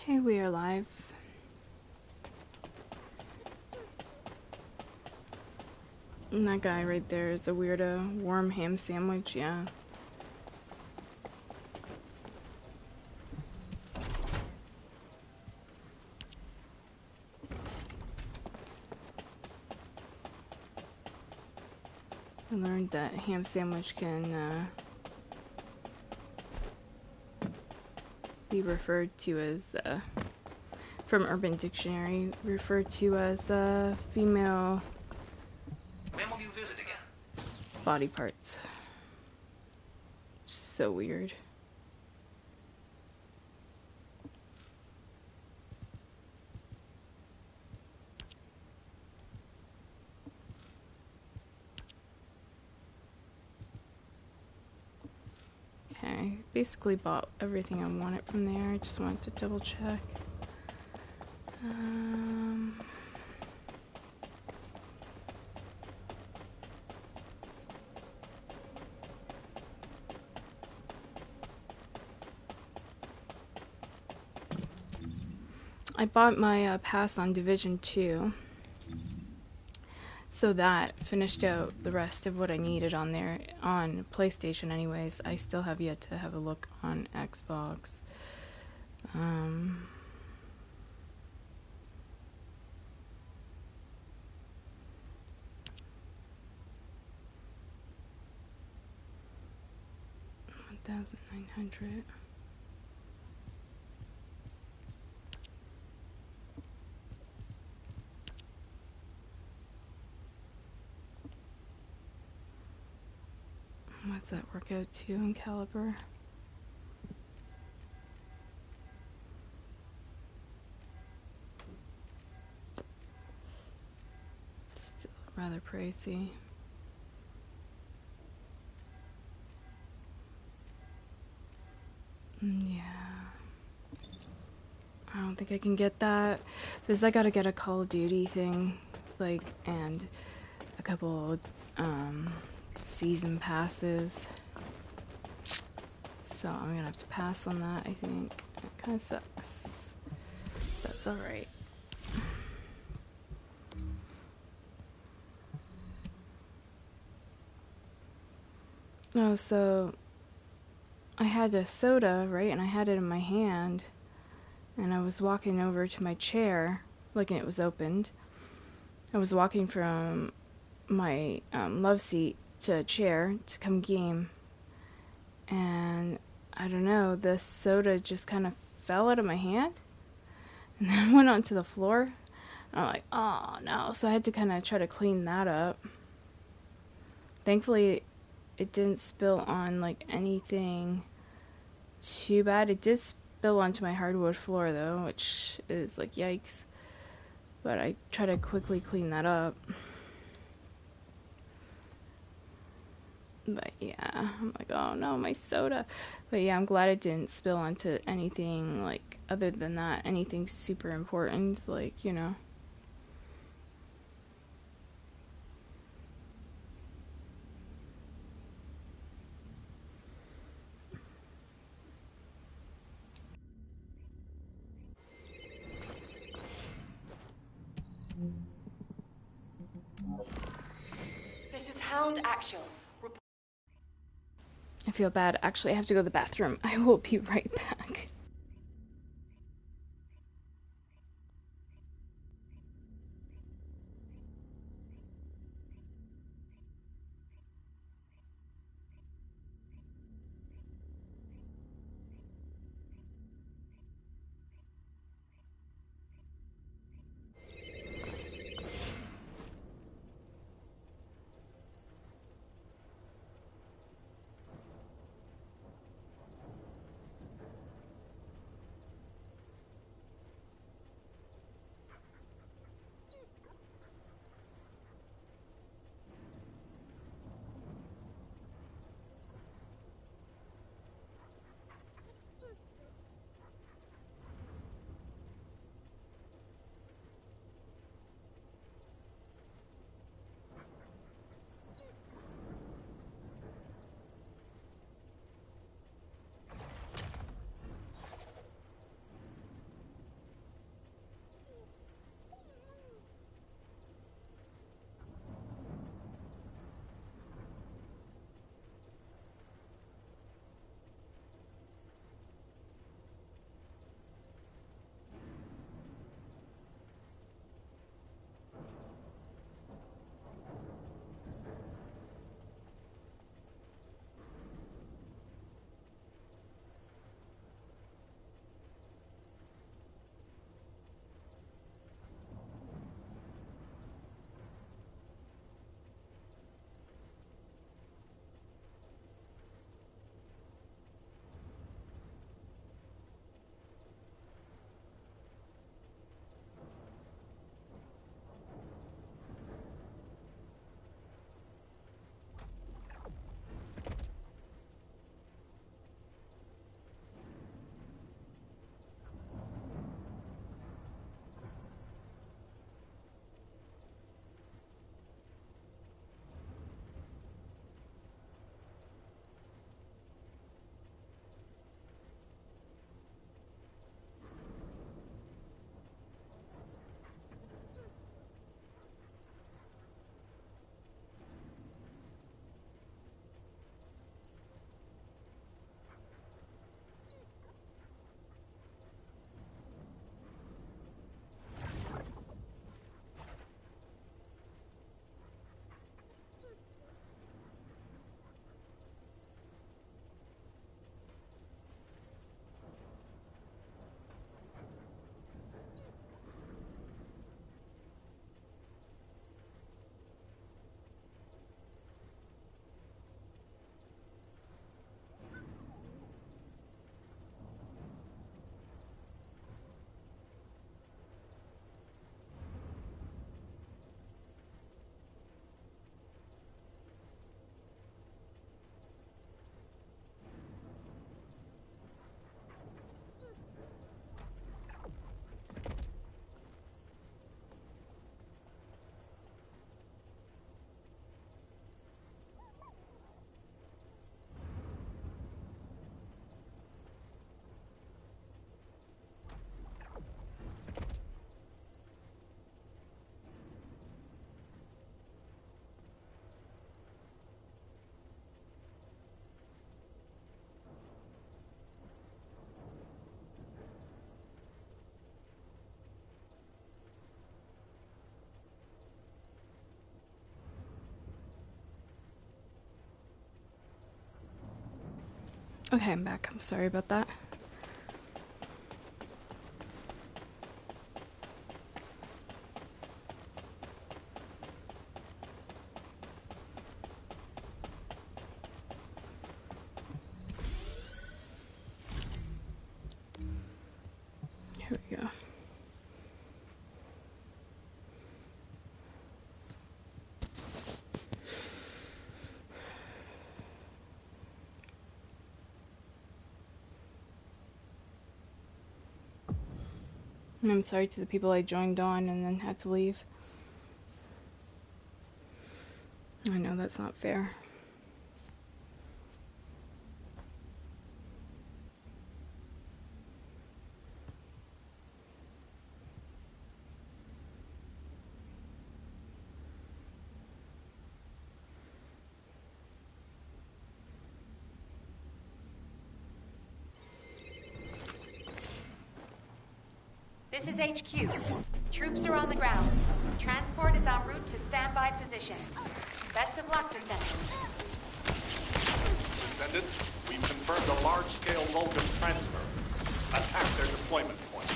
Okay, we are live. And that guy right there is a weirdo. Warm ham sandwich, yeah. I learned that ham sandwich can be referred to as, from Urban Dictionary, referred to as female When will you visit again? body parts. So weird. Okay, basically bought everything I wanted from there. I just wanted to double check. I bought my pass on Division 2. So that finished out the rest of what I needed on there, on PlayStation anyways. I still have yet to have a look on Xbox. $1,900. What's that work out to in caliber? Still rather pricey. Yeah. I don't think I can get that because I gotta get a Call of Duty thing, like, and a couple season passes. So I'm gonna have to pass on that, I think. It kinda sucks. That's alright. Oh, so I had a soda, right? And I had it in my hand. And I was walking over to my chair, like, and it was opened. I was walking from my love seat to a chair to come game. And I don't know, the soda just kind of fell out of my hand. And then went onto the floor. And I'm like, oh no. So I had to kind of try to clean that up. Thankfully, it didn't spill on, like, anything too bad. It did spill onto my hardwood floor, though, which is, like, yikes. But I try to quickly clean that up. But yeah, I'm like, oh no, my soda. But yeah, I'm glad it didn't spill onto anything, like, other than that, anything super important, like, you know. This is Hound Actual. I feel bad. Actually, I have to go to the bathroom. I will be right back. Okay, I'm back. I'm sorry about that. Here we go. And I'm sorry to the people I joined on and then had to leave. I know that's not fair. This is HQ. Troops are on the ground. Transport is en route to standby position. Best of luck, Descendant. Descendant, we've confirmed a large-scale Vulcan transfer. Attack their deployment point.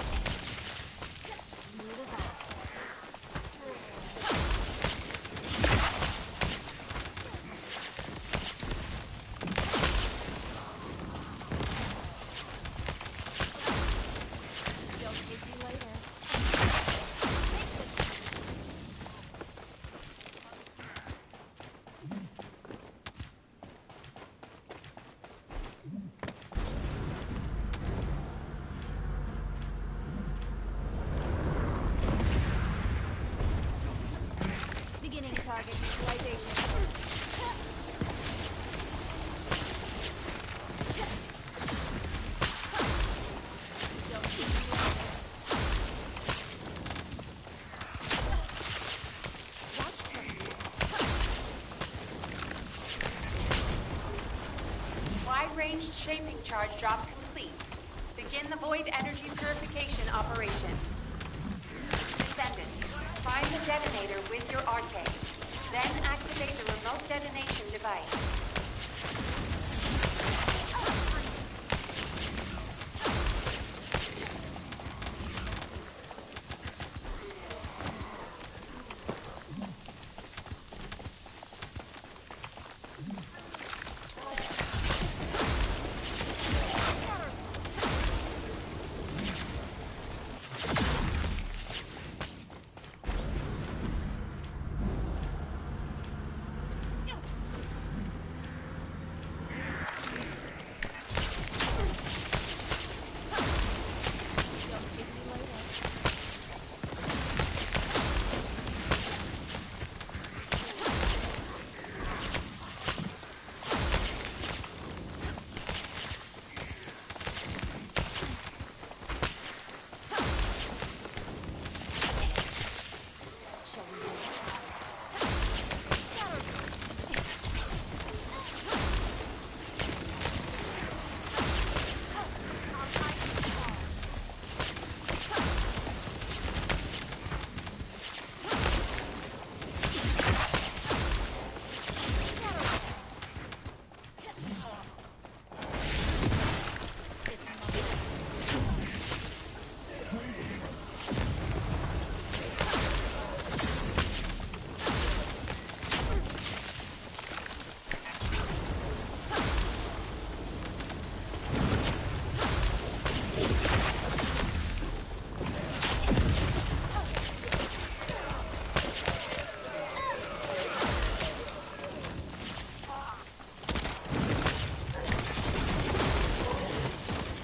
Beginning target utilization. Wide-ranged shaping charge drop complete. Begin the void energy purification operation. Descendant, find the detonator with your arcade. Then activate the remote detonation device.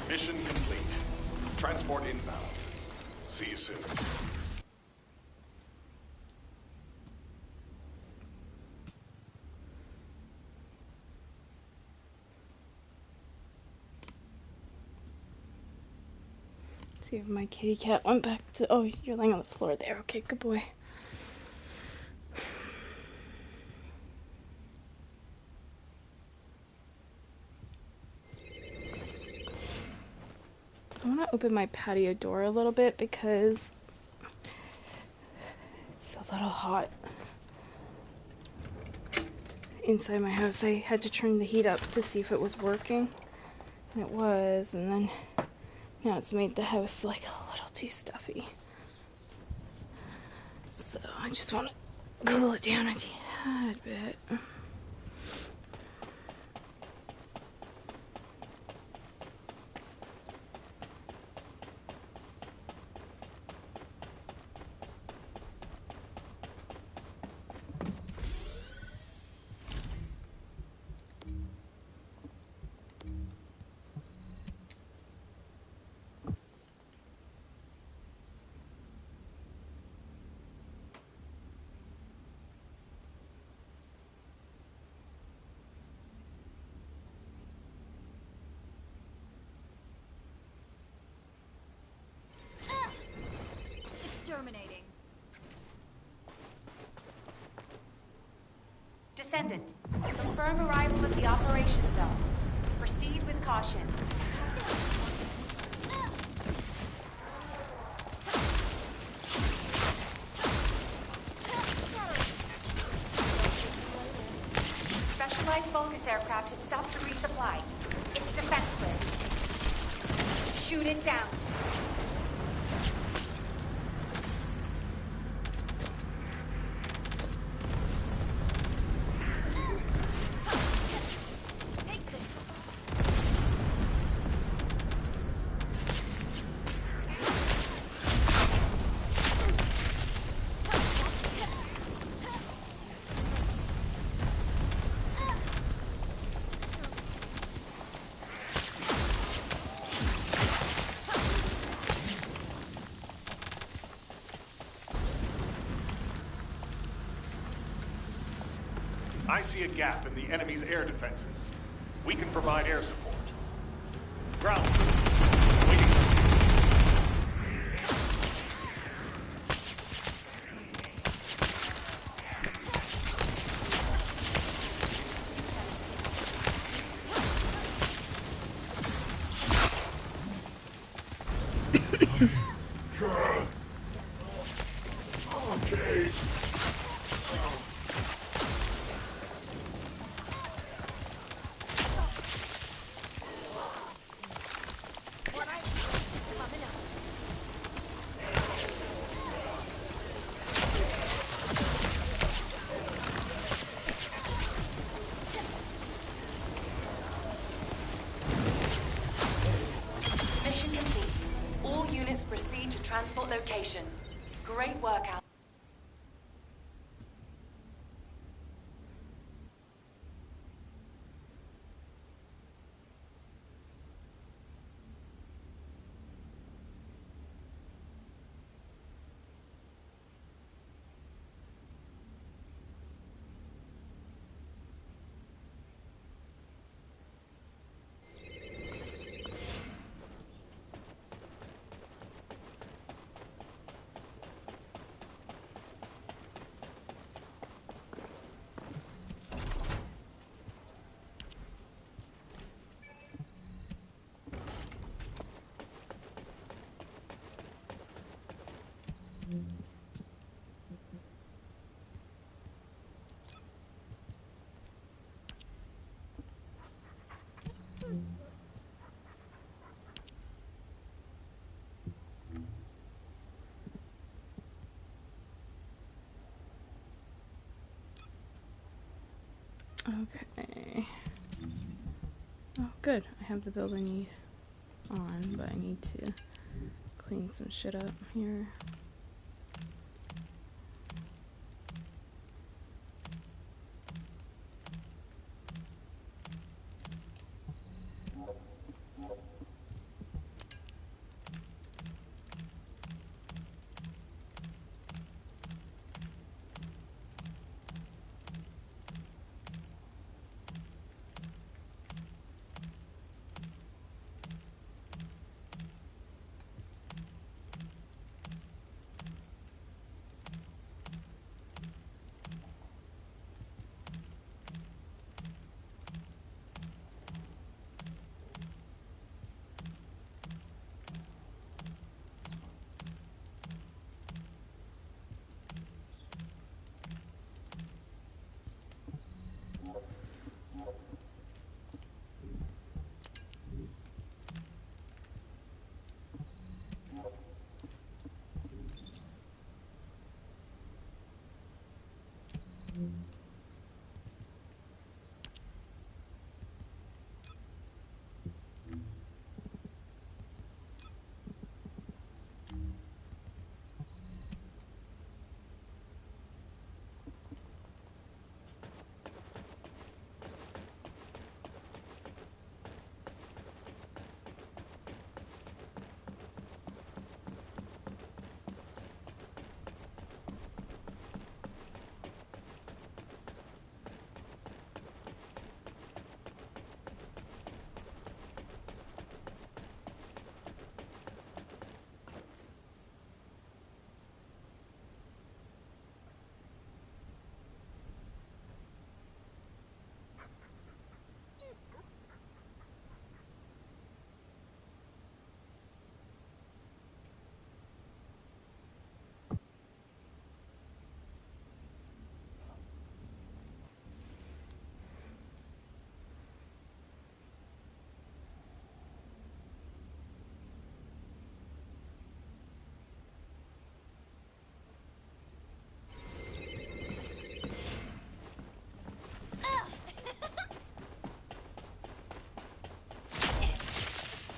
Mission complete. Transport inbound. See you soon. See if my kitty cat went back to. Oh, you're laying on the floor there. Okay, good boy. I want to open my patio door a little bit because it's a little hot inside my house. I had to turn the heat up to see if it was working. And it was, and then now it's made the house like a little too stuffy. So I just want to cool it down a tad bit. Exterminating. Descendant, confirm arrival at the operation zone. Proceed with caution. Specialized Vulgus aircraft has stopped to resupply. It's defenseless. Shoot it down. I see a gap in the enemy's air defenses. We can provide air support. Ground troops, waiting. Okay. Mission complete. All units proceed to transport location. Great work out. Okay. Oh, good. I have the build I need on, but I need to clean some shit up here.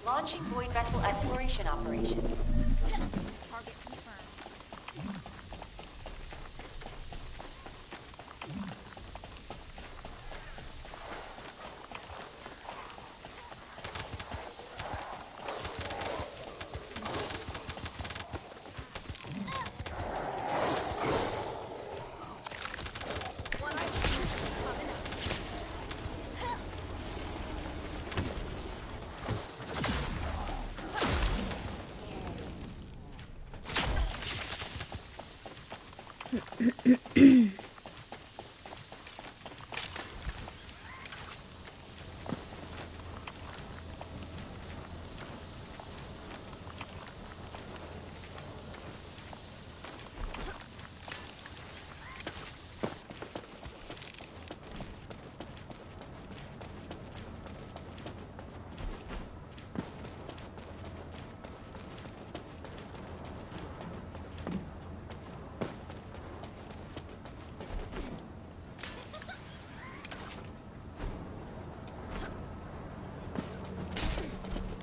Launching void vessel exploration operation. Target confirmed.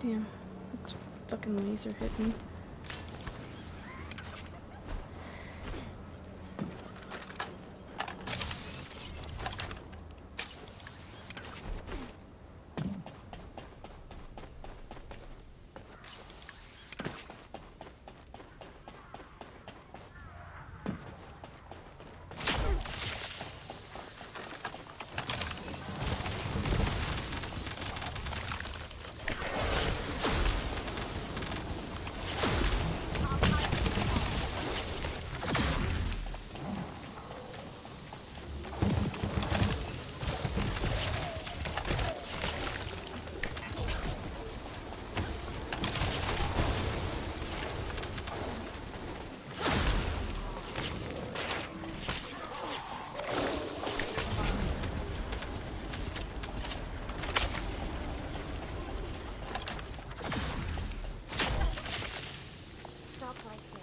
Damn, that fucking laser hit me. Stop right there.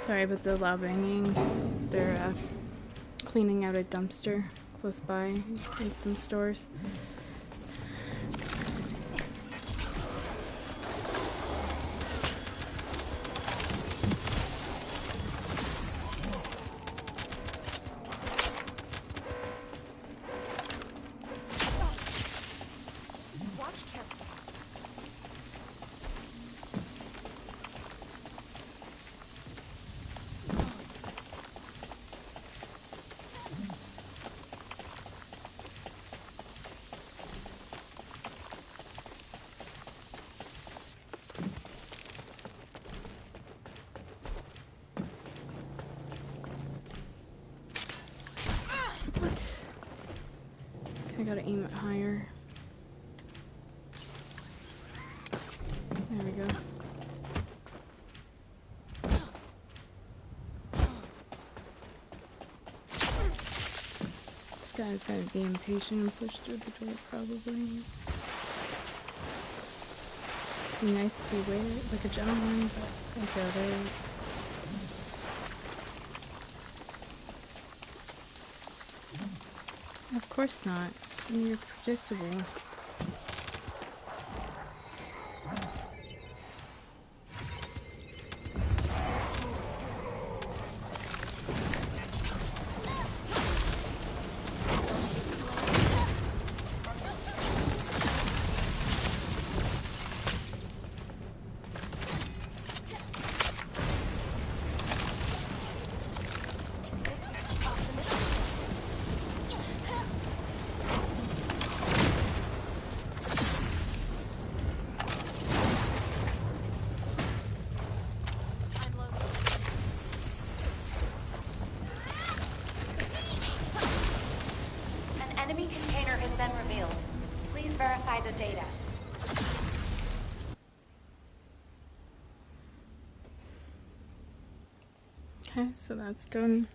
Sorry about the loud banging. They're cleaning out a dumpster close by in some stores. Watch carefully. What? I gotta aim it higher. There we go. This guy's gotta be impatient and push through the door, probably. Be nice if he waited like a gentleman, but I doubt it. Of course not. You're predictable. verify the data. Okay, so that's done.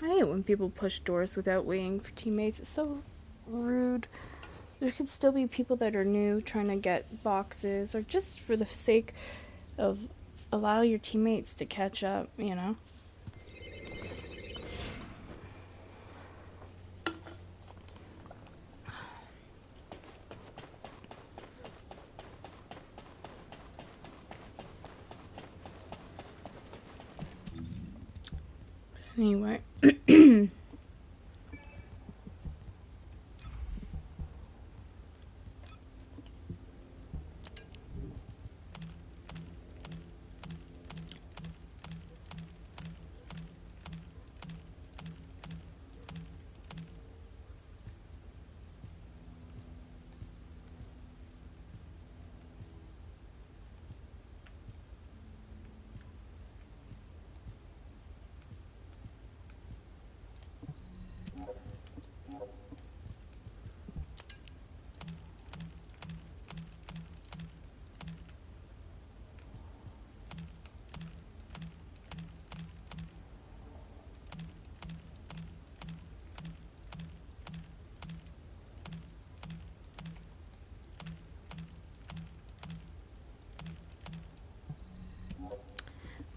I hate when people push doors without waiting for teammates. It's so rude. There could still be people that are new trying to get boxes, or just for the sake of allow your teammates to catch up, you know? Anyway.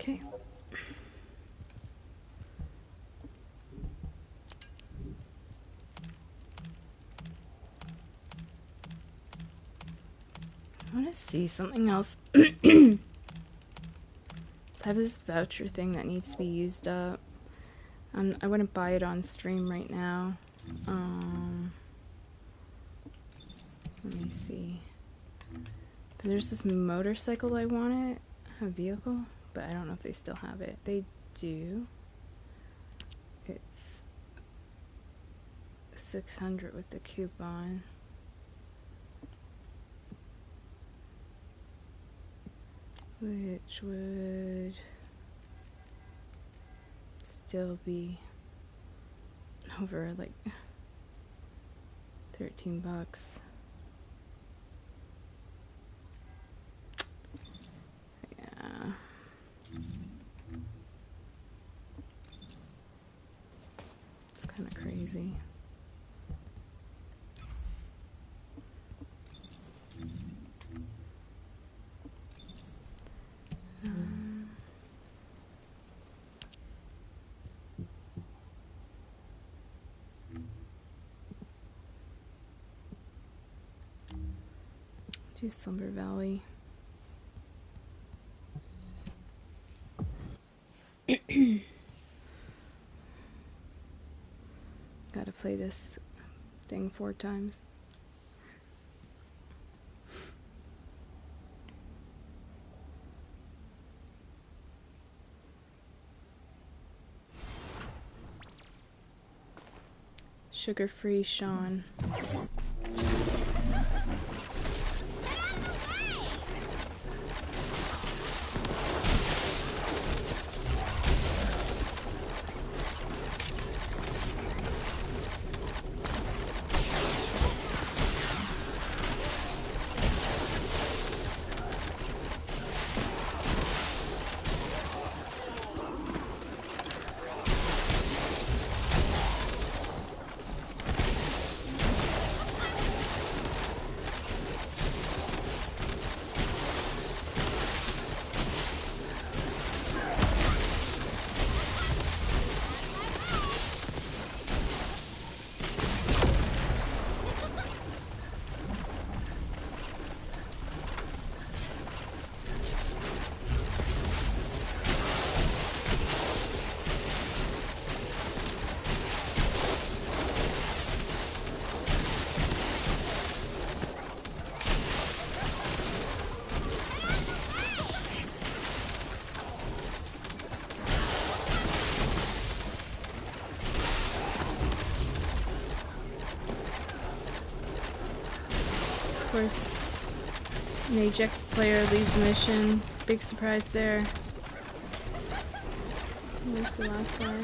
Okay. I want to see something else. I have this voucher thing that needs to be used up. I wouldn't buy it on stream right now. Let me see. But there's this motorcycle I wanted, a vehicle, but I don't know if they still have it. They do. It's 600 with the coupon. Which would still be over like 13 bucks. Yeah. It's kind of crazy. Do Slumber Valley. Gotta play this thing 4 times. Sugar-free Sean. Of course, an Ajax player leaves the mission. Big surprise there. Where's the last guy?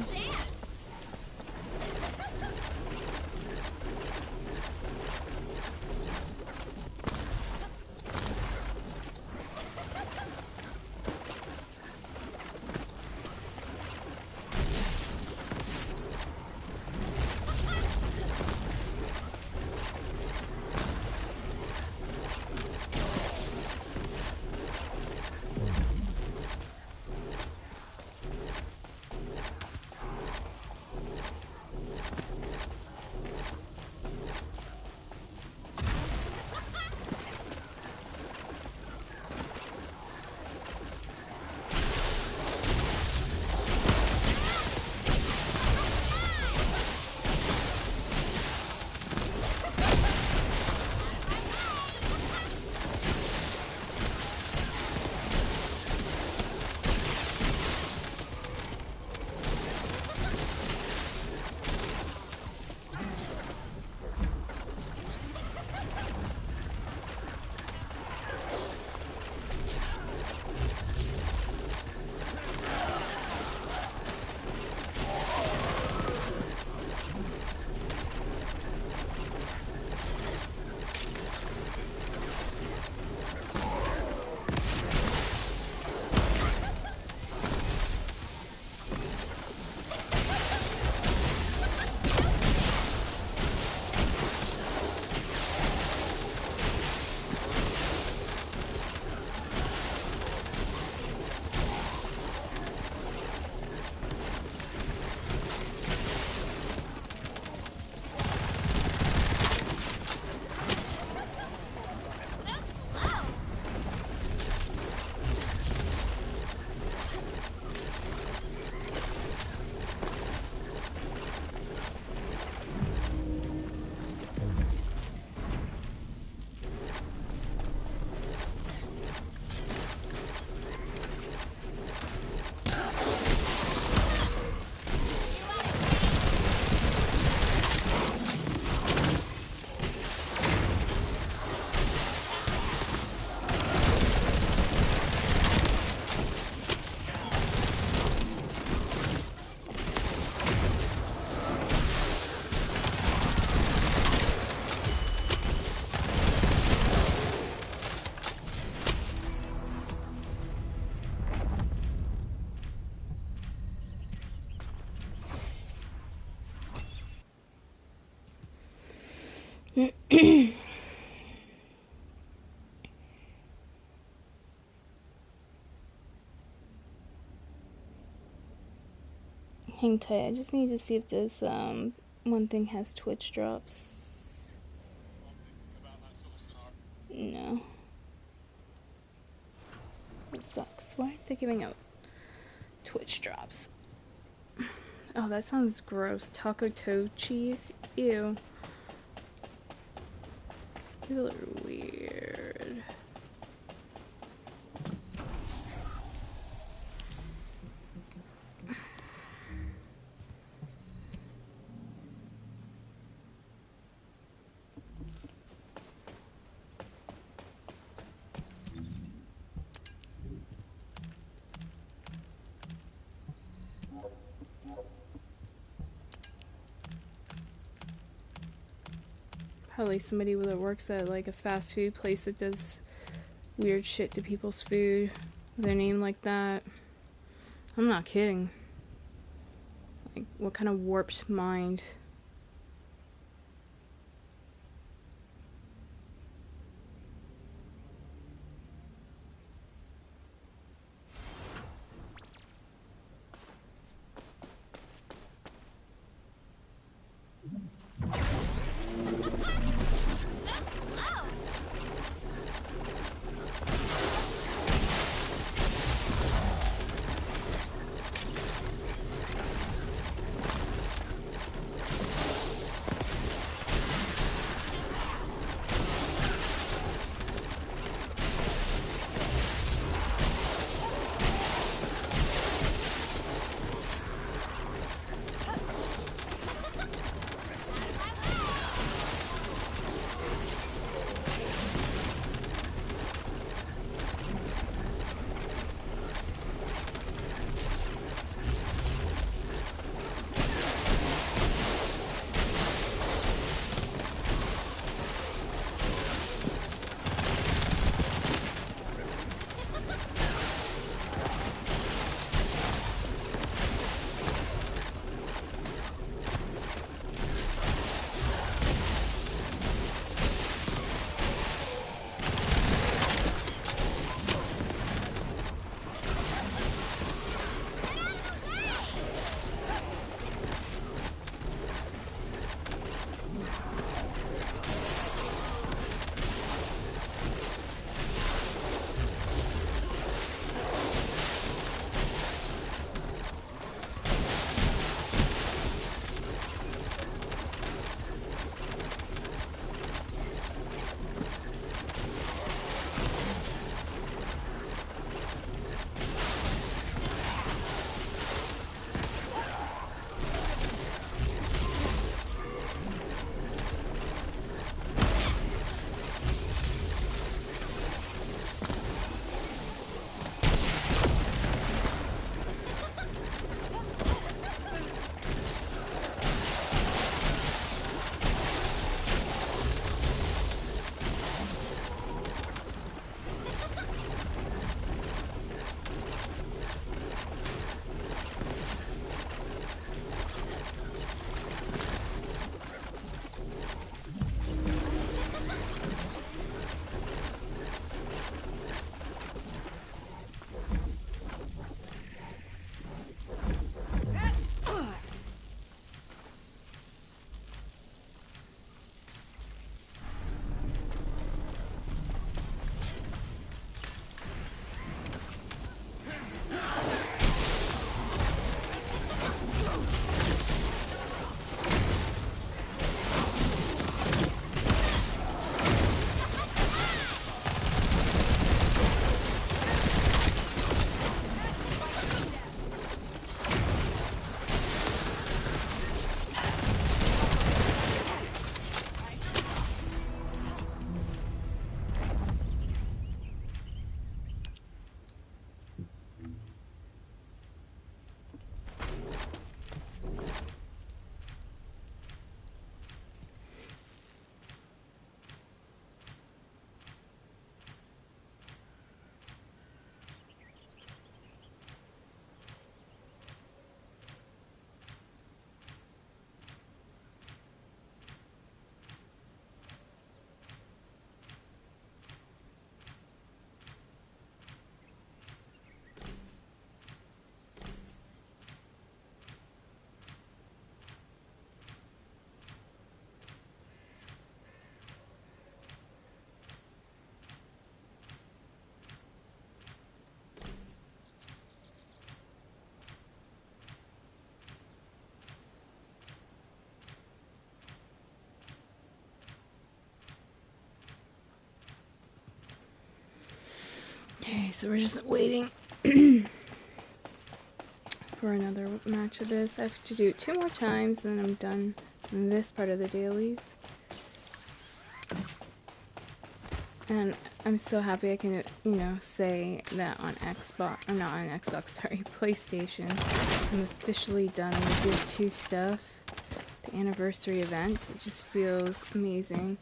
Hang tight. I just need to see if this one thing has Twitch drops. No. That sucks. Why aren't they giving out Twitch drops? Oh, that sounds gross. Taco toe cheese? Ew. People are weird. Probably somebody that works at like a fast food place that does weird shit to people's food with a name like that. I'm not kidding. Like, what kind of warped mind? so we're just waiting for another match of this. I have to do it 2 more times and then I'm done this part of the dailies. And I'm so happy I can, you know, say that on Xbox, or not on Xbox, sorry, PlayStation, I'm officially done with Year 2 stuff. The anniversary event, it just feels amazing.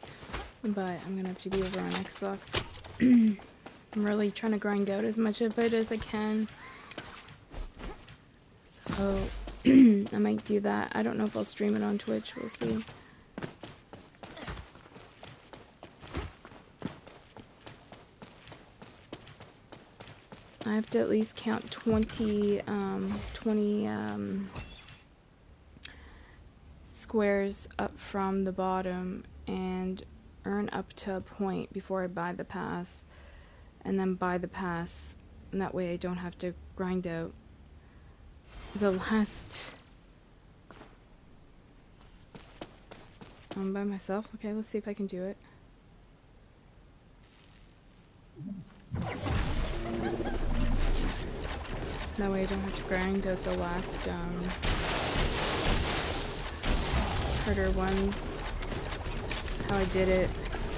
But I'm gonna have to be over on Xbox. I'm really trying to grind out as much of it as I can. So, I might do that. I don't know if I'll stream it on Twitch, we'll see. I have to at least count 20 squares up from the bottom and earn up to a point before I buy the pass, and then buy the pass, and that way I don't have to grind out the last... I'm by myself? Okay, let's see if I can do it. That way I don't have to grind out the last harder ones. That's how I did it,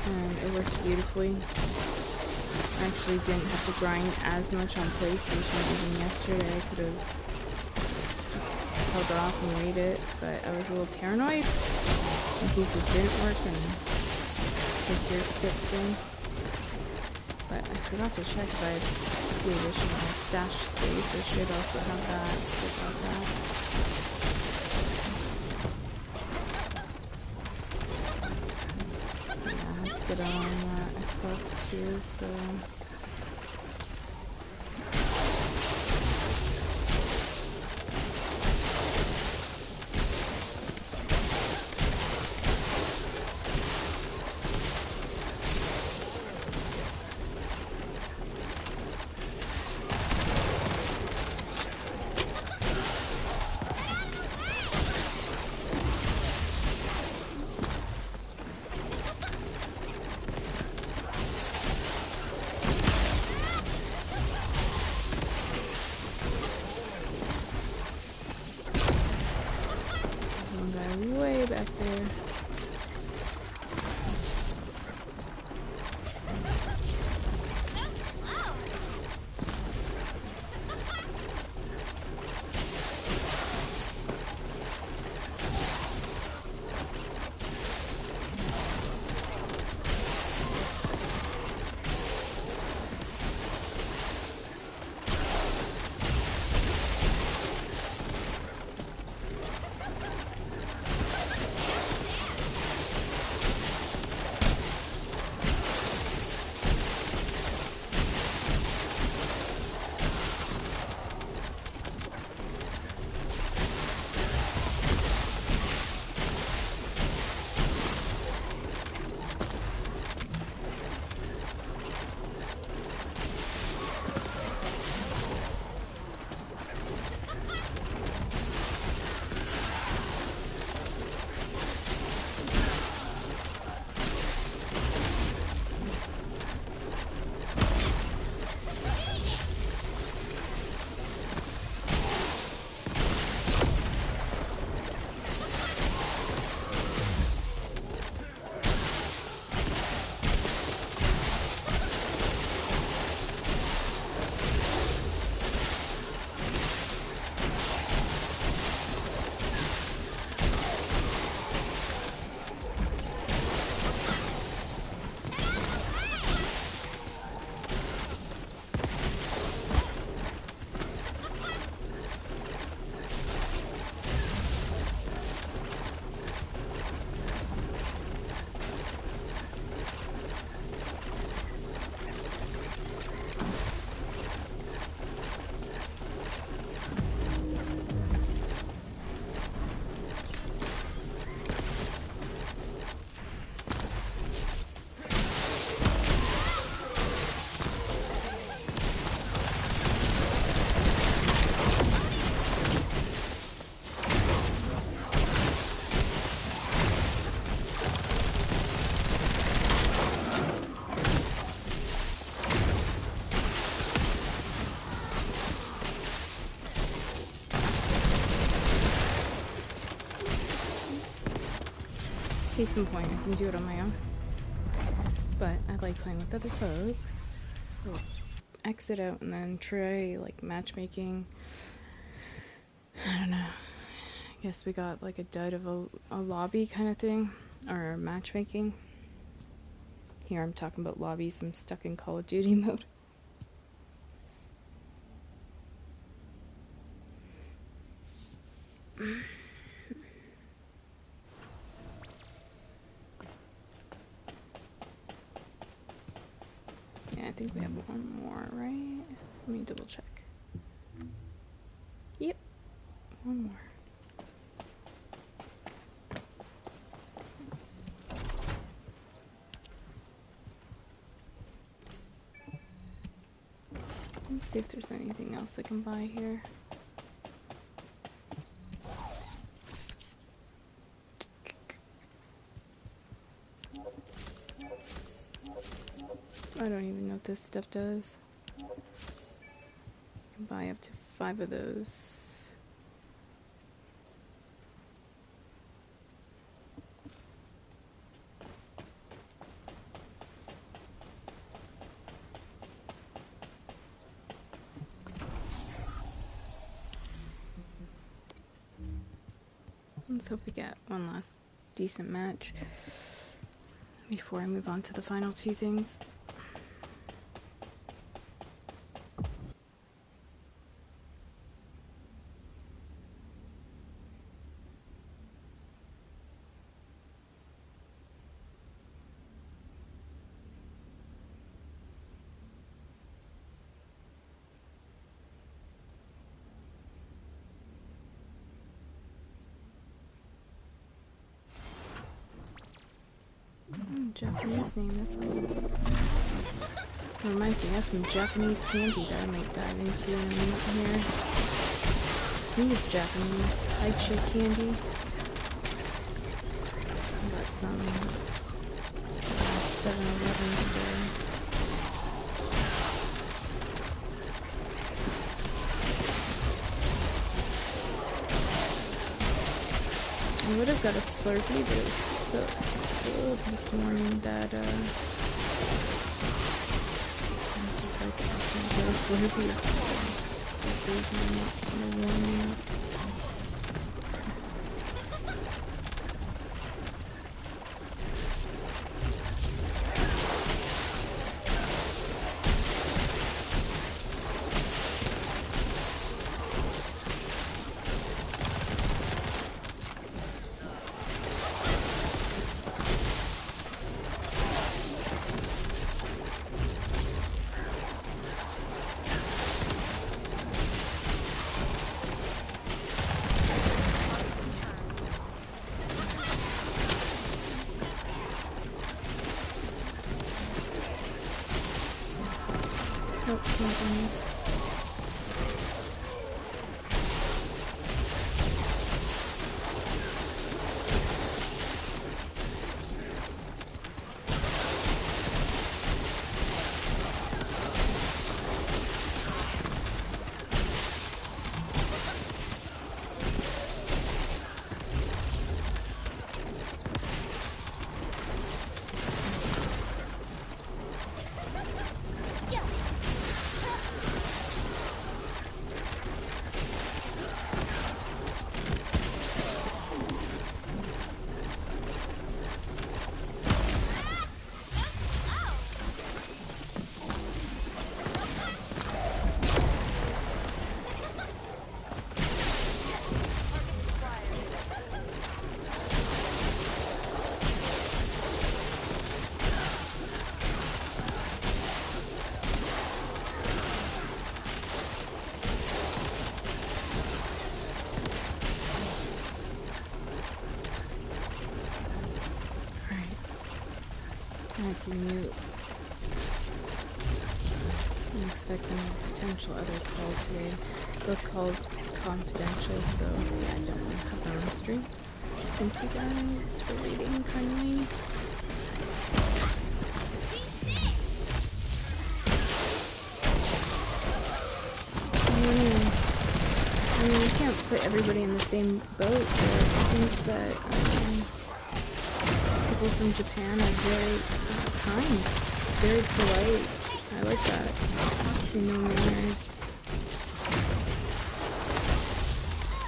and it worked beautifully. I actually didn't have to grind as much on PlayStation even yesterday. I could have held off and waited, but I was a little paranoid in case it didn't work and the tier skip thing. But I forgot to check if I had the additional stash space. I should also have that. Check out that. Yeah, I have to get on Xbox too, so... Case in point, I can do it on my own. But I like playing with other folks. So exit out and then try like matchmaking. I don't know. I guess we got like a dud of a lobby kind of thing. Or matchmaking. Here I'm talking about lobbies. I'm stuck in Call of Duty mode. Yeah, I think we have one more, right? Let me double check. Yep, one more. Let's see if there's anything else I can buy here. I don't even know what this stuff does. You can buy up to 5 of those. Let's hope we get one last decent match before I move on to the final 2 things. Japanese name, that's cool. It reminds me of some Japanese candy that I might dive into in a minute here. I think it's Japanese. Haiche candy. Got some 7-Eleven today. I would have got a Slurpee, but it was so cold this morning that I was just like, I can't get a Slurpee. It's freezing and it's gonna warm me up. Oh, something. I had to mute. I'm expecting a potential other call today. Both calls confidential, so yeah, I don't want to have them on stream. Thank you guys for reading kindly. I mean, we can't put everybody in the same boat. There are things that people from Japan are very kind, very polite. I like that. They know manners.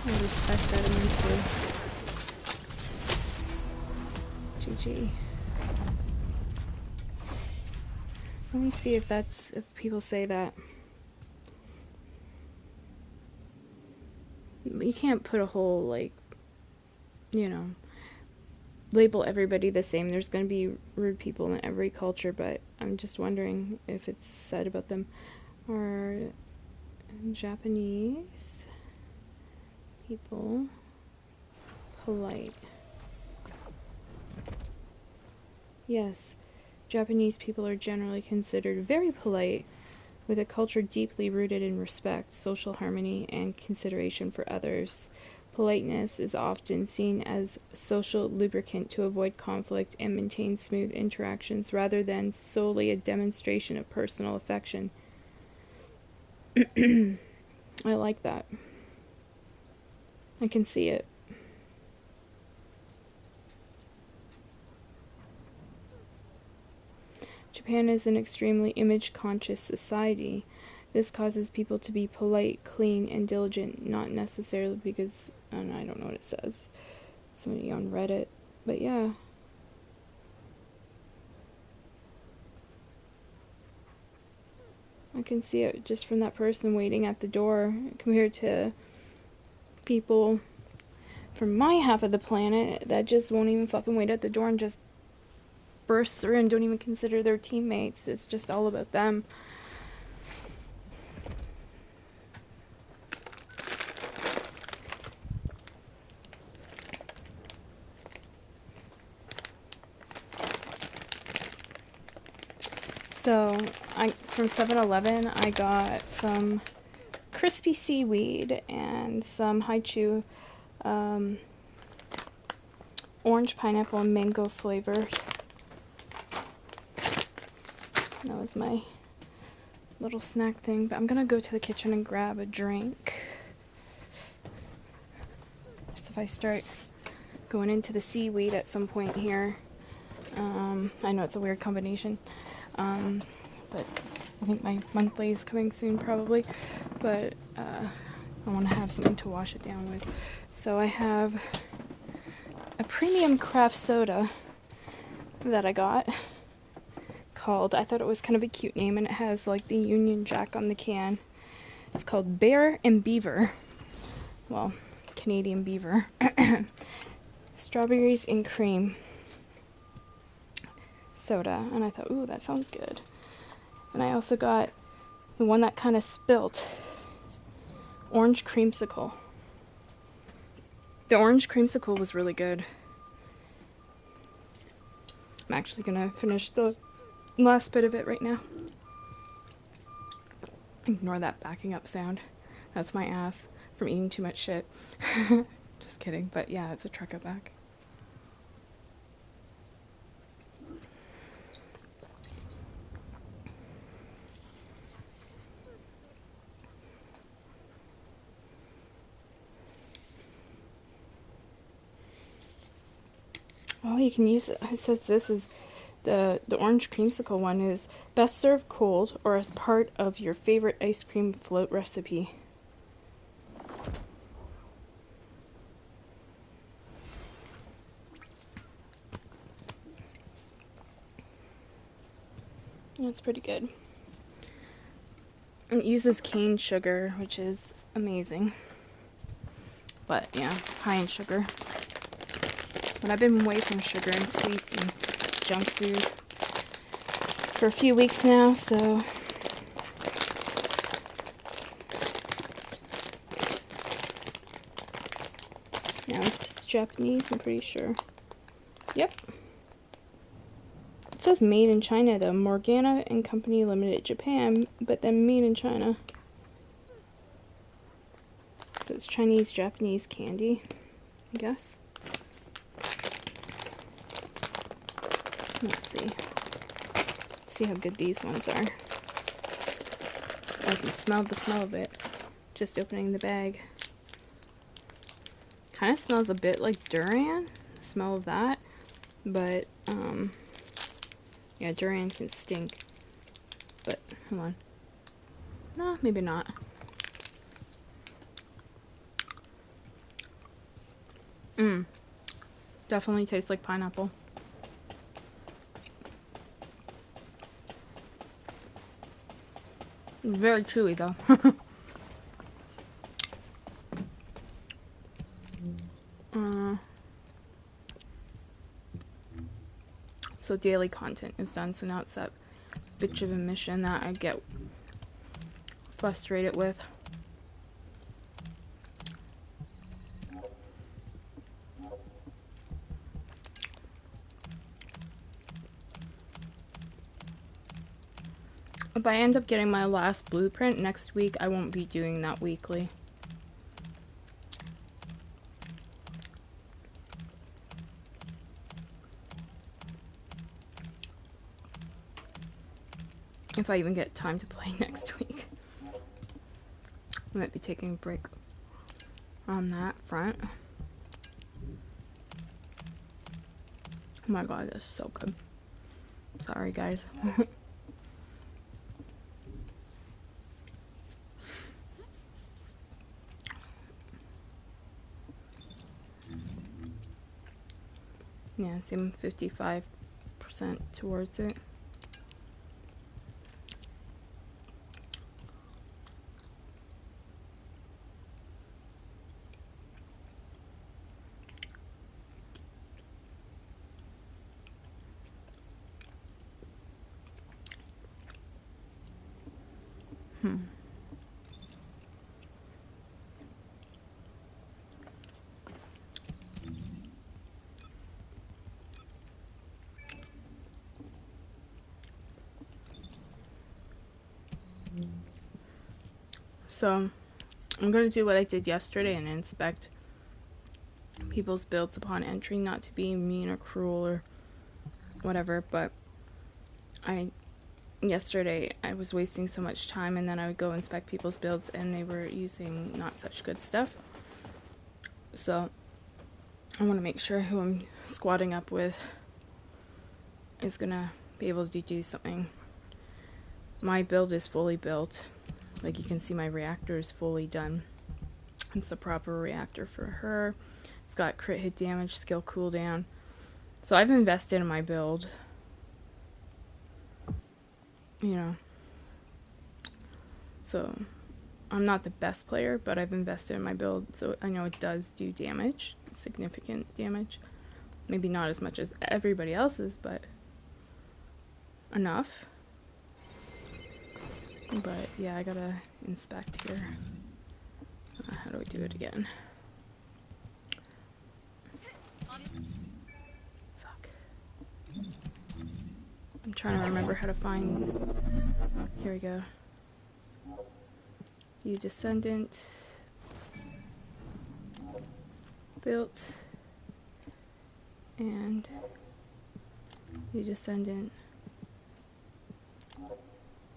I respect that immensely. GG. Let me see if people say that. You can't put a whole, like, you know, label everybody the same. There's going to be rude people in every culture, but I'm just wondering if it's said about them. Are Japanese people polite? Yes, Japanese people are generally considered very polite, with a culture deeply rooted in respect, social harmony, and consideration for others. Politeness is often seen as social lubricant to avoid conflict and maintain smooth interactions rather than solely a demonstration of personal affection. I like that. I can see it. Japan is an extremely image-conscious society. This causes people to be polite, clean, and diligent, not necessarily because, I don't know what it says. Somebody on Reddit, but yeah. I can see it just from that person waiting at the door compared to people from my half of the planet that just won't even fucking wait at the door and just burst through and don't even consider their teammates. It's just all about them. So, from 7-Eleven, I got some crispy seaweed and some haichu, orange, pineapple, and mango flavored. That was my little snack thing, but I'm gonna go to the kitchen and grab a drink. Just if I start going into the seaweed at some point here. I know it's a weird combination, but I think my monthly is coming soon probably, but I want to have something to wash it down with. So I have a premium craft soda that I got called, I thought it was kind of a cute name, and it has like the Union Jack on the can. It's called Bear and Beaver. Well, Canadian Beaver. Strawberries and cream soda, and I thought, ooh, that sounds good. And I also got the one that kind of spilt, orange creamsicle. The orange creamsicle was really good. I'm actually gonna finish the last bit of it right now. Ignore that backing up sound. That's my ass from eating too much shit. Just kidding, but yeah, it's a truck out back. Oh, you can use it. It says this is the orange creamsicle one is best served cold or as part of your favorite ice cream float recipe. That's pretty good. It uses cane sugar, which is amazing. But yeah, high in sugar. But I've been away from sugar and sweets and junk food for a few weeks now, so now this is Japanese, I'm pretty sure. Yep. It says made in China though, Morgana and Company Limited, Japan, but then made in China. So it's Chinese, Japanese candy, I guess. Let's see. Let's see how good these ones are. I can smell the smell of it. Just opening the bag. Kind of smells a bit like durian. Smell of that. But Yeah, durian can stink. But, hold on. No, maybe not. Definitely tastes like pineapple. Very chewy though. So daily content is done, so now it's that bitch of a mission that I get frustrated with. If I end up getting my last blueprint next week, I won't be doing that weekly. If I even get time to play next week. I might be taking a break on that front. Oh my god, that's so good. Sorry, guys. Yeah, same 55% towards it. So, I'm gonna do what I did yesterday and inspect people's builds upon entry, not to be mean or cruel or whatever, but yesterday I was wasting so much time, and then I would go inspect people's builds and they were using not such good stuff. So I want to make sure who I'm squatting up with is gonna be able to do something. My build is fully built. Like you can see, my reactor is fully done. It's the proper reactor for her. It's got crit hit damage, skill cooldown. So I've invested in my build. You know. So I'm not the best player, but I've invested in my build, so I know it does do damage. Significant damage. Maybe not as much as everybody else's, but enough. But yeah, I gotta inspect here. How do we do it again? Fuck. I'm trying to remember how to find... Here we go. You Descendant. Built. And... You Descendant.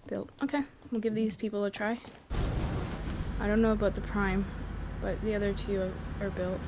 Built. Okay, we'll give these people a try. I don't know about the Prime, but the other two are built.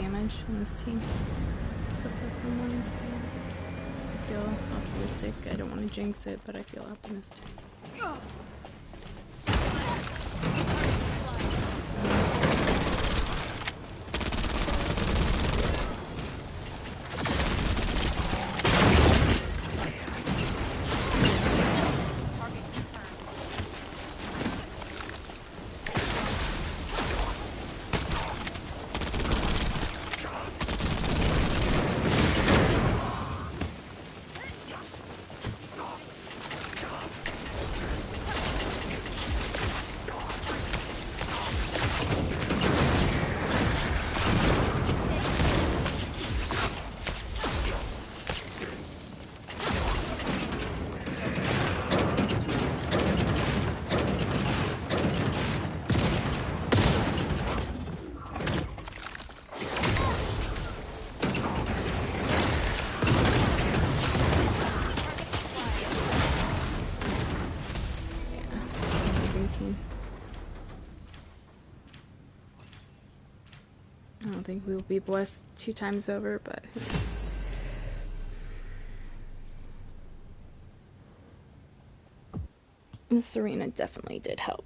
damage on this team. So far from what I'm saying. I feel optimistic. I don't want to jinx it, but I feel optimistic. I don't think we will be blessed 2 times over, but who knows. This arena definitely did help.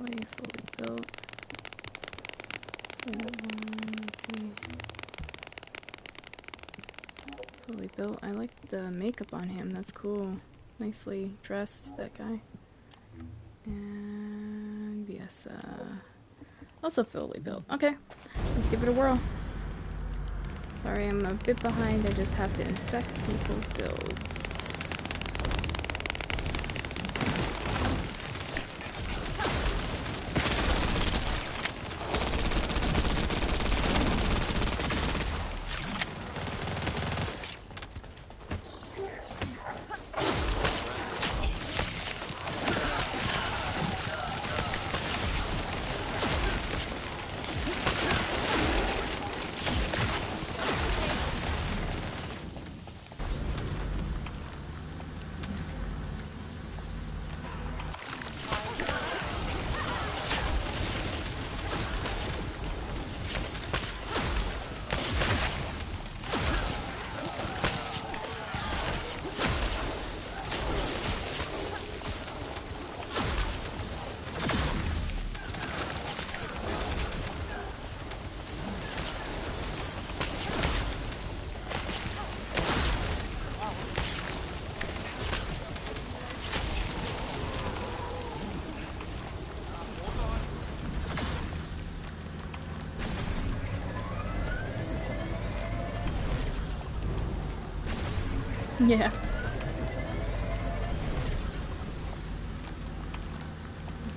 Okay, fully built. Let's see. Fully built. I like the makeup on him. That's cool. Nicely dressed, that guy. And yes, also fully built. Okay, let's give it a whirl. Sorry, I'm a bit behind. I just have to inspect people's builds. Yeah.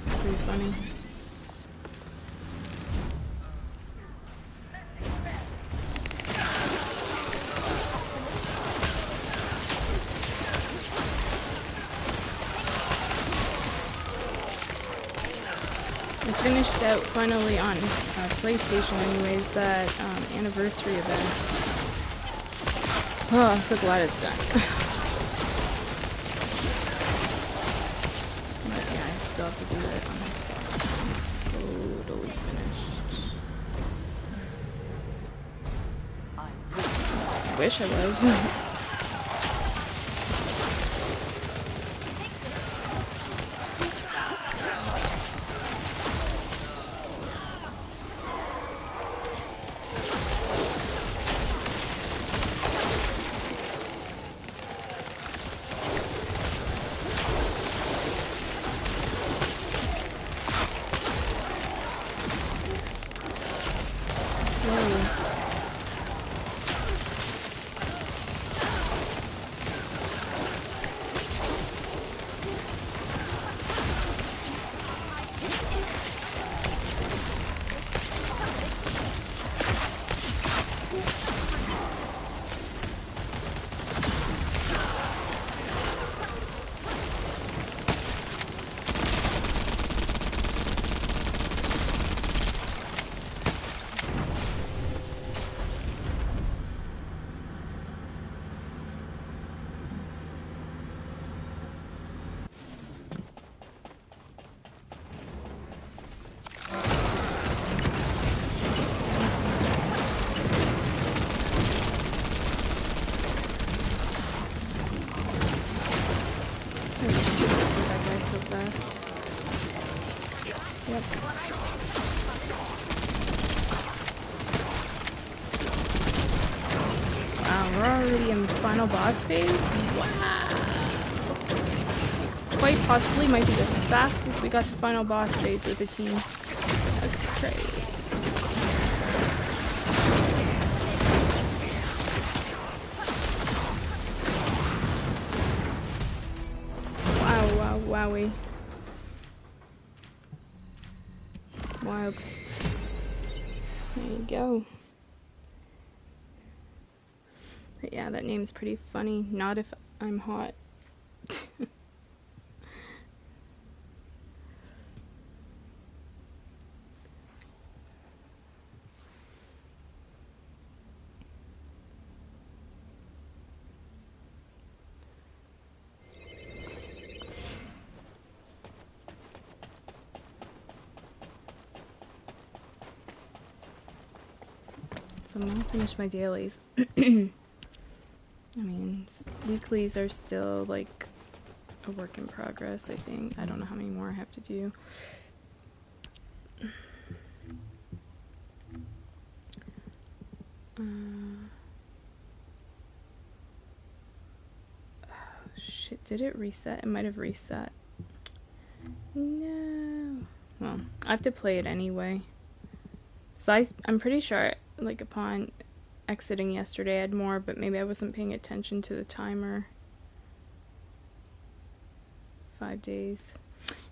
Pretty funny. I finished out finally on PlayStation anyways, that anniversary event. Oh, I'm so glad it's done. But yeah, I still have to do it on Xbox. Totally finished. I wish I was. Yep. Wow, we're already in the final boss phase? Wow. Quite possibly might be the fastest we got to final boss phase with the team. That's crazy. Wow, wow, wowie. Wild. There you go. But yeah, that name's pretty funny. Not if I'm hot. So I'm gonna finish my dailies. I mean, weeklies are still like a work in progress, I think. I don't know how many more I have to do. Shit, did it reset? It might have reset. No. Well, I have to play it anyway. So I'm pretty sure, like, upon exiting yesterday I had more, but maybe I wasn't paying attention to the timer. 5 days.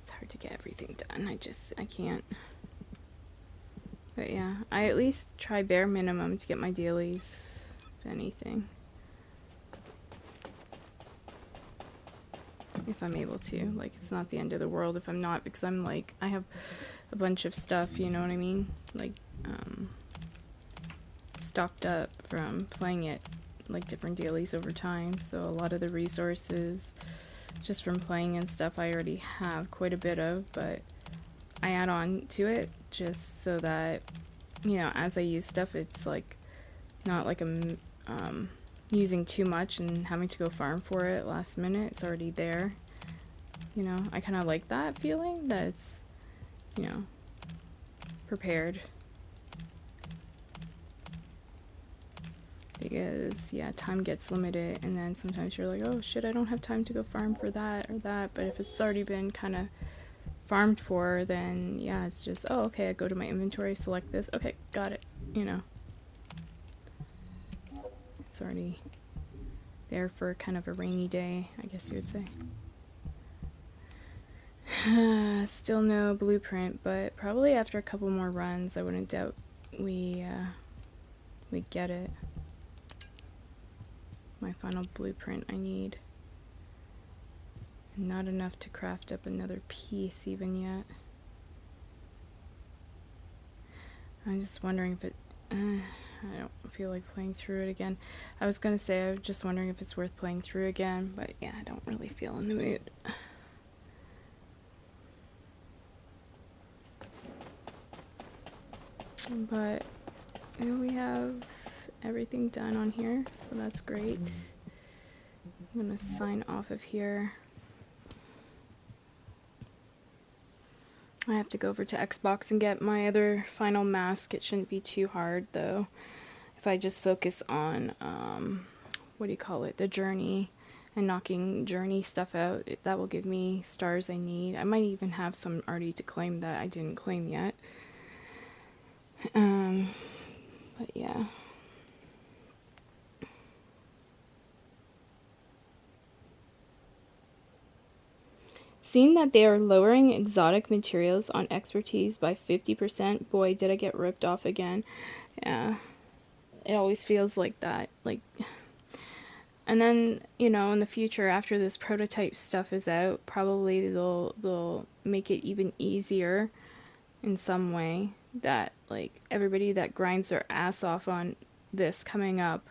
It's hard to get everything done. I can't. But yeah, I at least try bare minimum to get my dailies, if anything. If I'm able to. Like, it's not the end of the world if I'm not, because I'm like, I have a bunch of stuff, you know what I mean? Like, stocked up from playing it, like, different dailies over time, so a lot of the resources, just from playing and stuff, I already have quite a bit of, but I add on to it, just so that, you know, as I use stuff, it's, like, not like I'm, using too much and having to go farm for it last minute. It's already there. You know, I kind of like that feeling that it's, you know, prepared. Because, yeah, time gets limited, and then sometimes you're like, oh shit, I don't have time to go farm for that or that. But if it's already been kind of farmed for, then yeah, it's just, oh, okay, I go to my inventory, select this, okay, got it, you know. It's already there for kind of a rainy day, I guess you would say. Still no blueprint, but probably after a couple more runs, I wouldn't doubt we get it. My final blueprint I need. Not enough to craft up another piece even yet. I'm just wondering if it... I don't feel like playing through it again. I was gonna say, I was just wondering if it's worth playing through again, but yeah, I don't really feel in the mood. But yeah, we have everything done on here, so that's great. I'm gonna sign off of here. I have to go over to Xbox and get my other final mask. It shouldn't be too hard though. If I just focus on, what do you call it, the journey, and knocking journey stuff out, that will give me stars I need. I might even have some already to claim that I didn't claim yet. But yeah. Seeing that they are lowering exotic materials on expertise by 50%, boy, did I get ripped off again. Yeah. It always feels like that. Like, and then, you know, in the future, after this prototype stuff is out, probably they'll make it even easier in some way, that like everybody that grinds their ass off on this coming up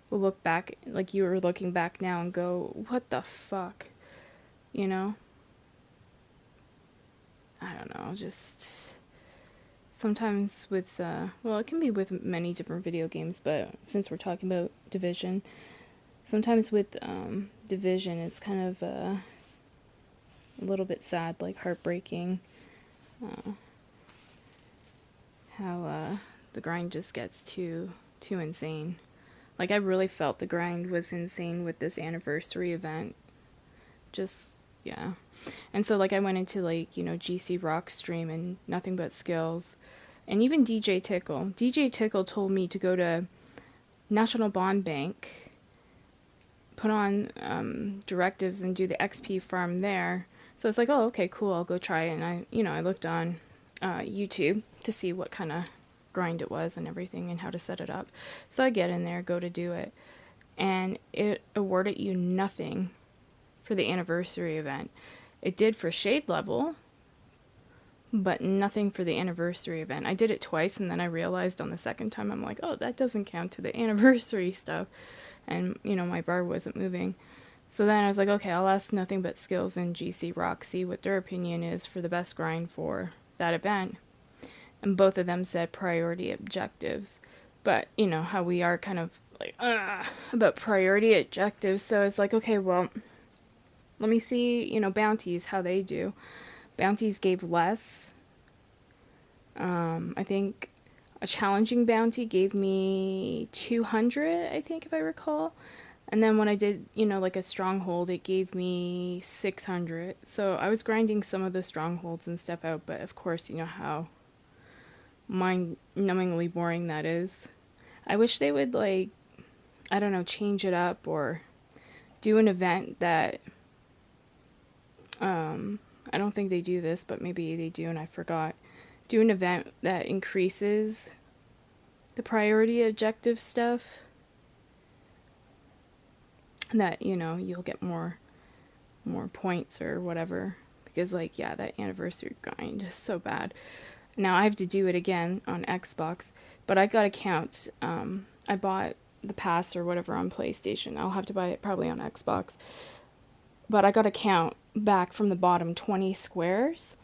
will look back like you were looking back now and go, what the fuck, you know? I don't know, just sometimes with well, it can be with many different video games, but since we're talking about Division, sometimes with Division, it's kind of a little bit sad, like heartbreaking, how the grind just gets too insane. Like I really felt the grind was insane with this anniversary event. Just yeah. And so like I went into like, GC Rock stream and nothing but skills. And even DJ Tickle. DJ Tickle told me to go to National Bond Bank, put on directives and do the XP farm there. So it's like, oh, okay, cool, I'll go try it. And I looked on YouTube to see what kind of grind it was and everything and how to set it up. So I get in there, go to do it, and it awarded you nothing for the anniversary event. It did for shade level, but nothing for the anniversary event. I did it twice and then I realized on the second time, I'm like, oh, that doesn't count to the anniversary stuff. And, my bar wasn't moving. So then I was like, okay, I'll ask nothing but skills in GC Rock, see what their opinion is for the best grind for that event. And both of them said priority objectives. But, how we are kind of like, about priority objectives. So it's like, okay, well, let me see, bounties, how they do. Bounties gave less. I think a challenging bounty gave me 200, I think, if I recall. And then when I did, like a stronghold, it gave me 600. So I was grinding some of the strongholds and stuff out, but of course, you know how mind-numbingly boring that is. I wish they would, like, I don't know, change it up or do an event that, I don't think they do this, but maybe they do and I forgot. Do an event that increases the priority objective stuff. That, you'll get more points or whatever. Because, like, yeah, that anniversary grind is so bad. Now I have to do it again on Xbox, but I got a count. I bought the pass or whatever on PlayStation. I'll have to buy it probably on Xbox. But I got to count back from the bottom 20 squares.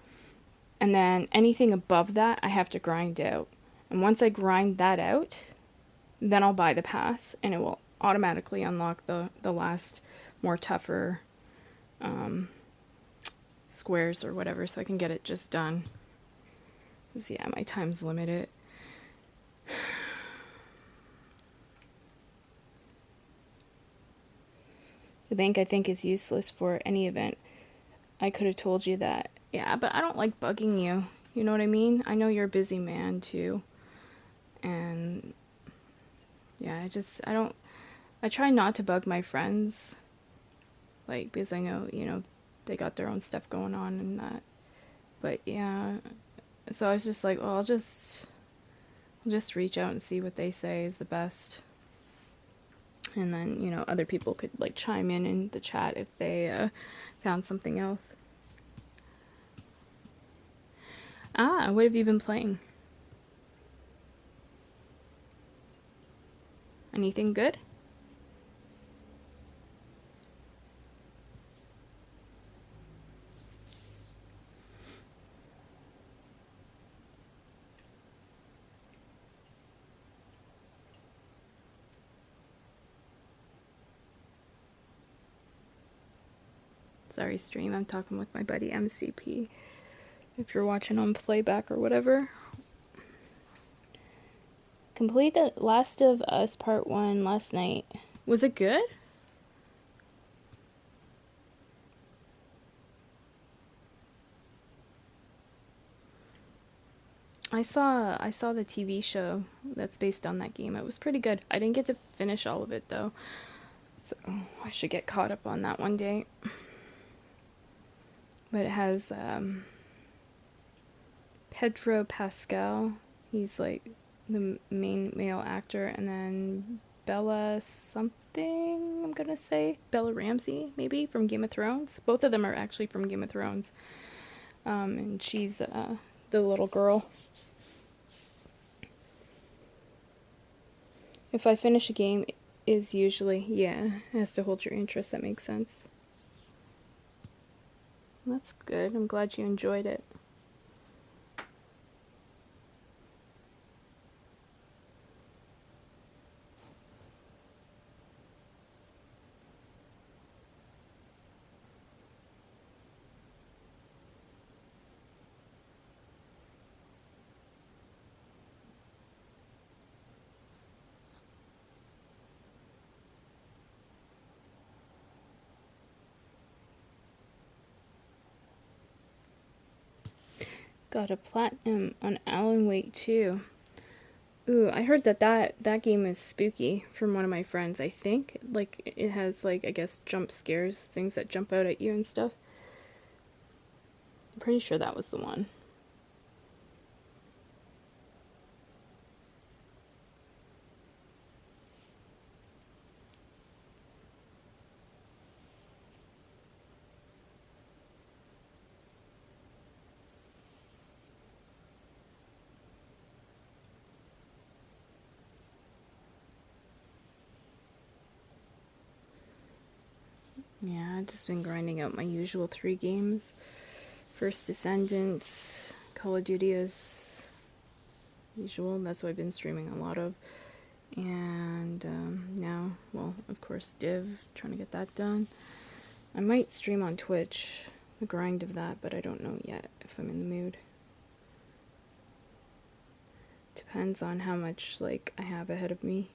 And then anything above that, I have to grind out. And once I grind that out, then I'll buy the pass, and it will automatically unlock the last more tougher squares or whatever, so I can get it just done. Because, yeah, my time's limited. The bank, I think, is useless for any event. I could have told you that. Yeah, but I don't like bugging you. You know what I mean? I know you're a busy man, too. And, yeah, I try not to bug my friends. Like, because I know, they got their own stuff going on and that. But, yeah. So I was just like, well, I'll just reach out and see what they say is the best. And then, other people could, like, chime in the chat if they found something else. What have you been playing? Anything good? Sorry, stream. I'm talking with my buddy MCP. If you're watching on playback or whatever. Complete The Last of Us Part 1 last night. Was it good? I saw the TV show that's based on that game. It was pretty good. I didn't get to finish all of it though. So I should get caught up on that one day. But it has Pedro Pascal. He's like the main male actor, and then Bella something, I'm gonna say. Bella Ramsey, maybe, from Game of Thrones. Both of them are actually from Game of Thrones. And she's the little girl. If I finish a game, is usually, yeah, it has to hold your interest. That makes sense. That's good. I'm glad you enjoyed it. Got a platinum on Alan Wake 2. Ooh, I heard that game is spooky from one of my friends, I think. Like, it has, like, I guess, jump scares, things that jump out at you and stuff. I'm pretty sure that was the one. Yeah, I've just been grinding out my usual 3 games. First Descendant, Call of Duty as usual, that's what I've been streaming a lot of. And now, well, of course, Div, trying to get that done. I might stream on Twitch, the grind of that, but I don't know yet if I'm in the mood. Depends on how much, like, I have ahead of me.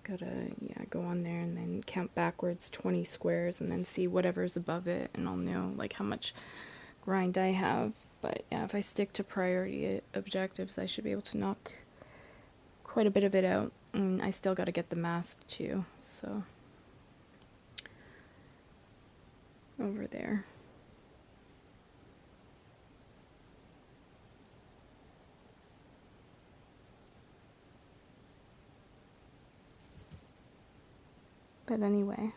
Gotta, yeah, go on there and then count backwards 20 squares and then see whatever's above it, and I'll know, like, how much grind I have. But yeah, if I stick to priority objectives, I should be able to knock quite a bit of it out. And I still gotta get the mask too, so over there. But anyway,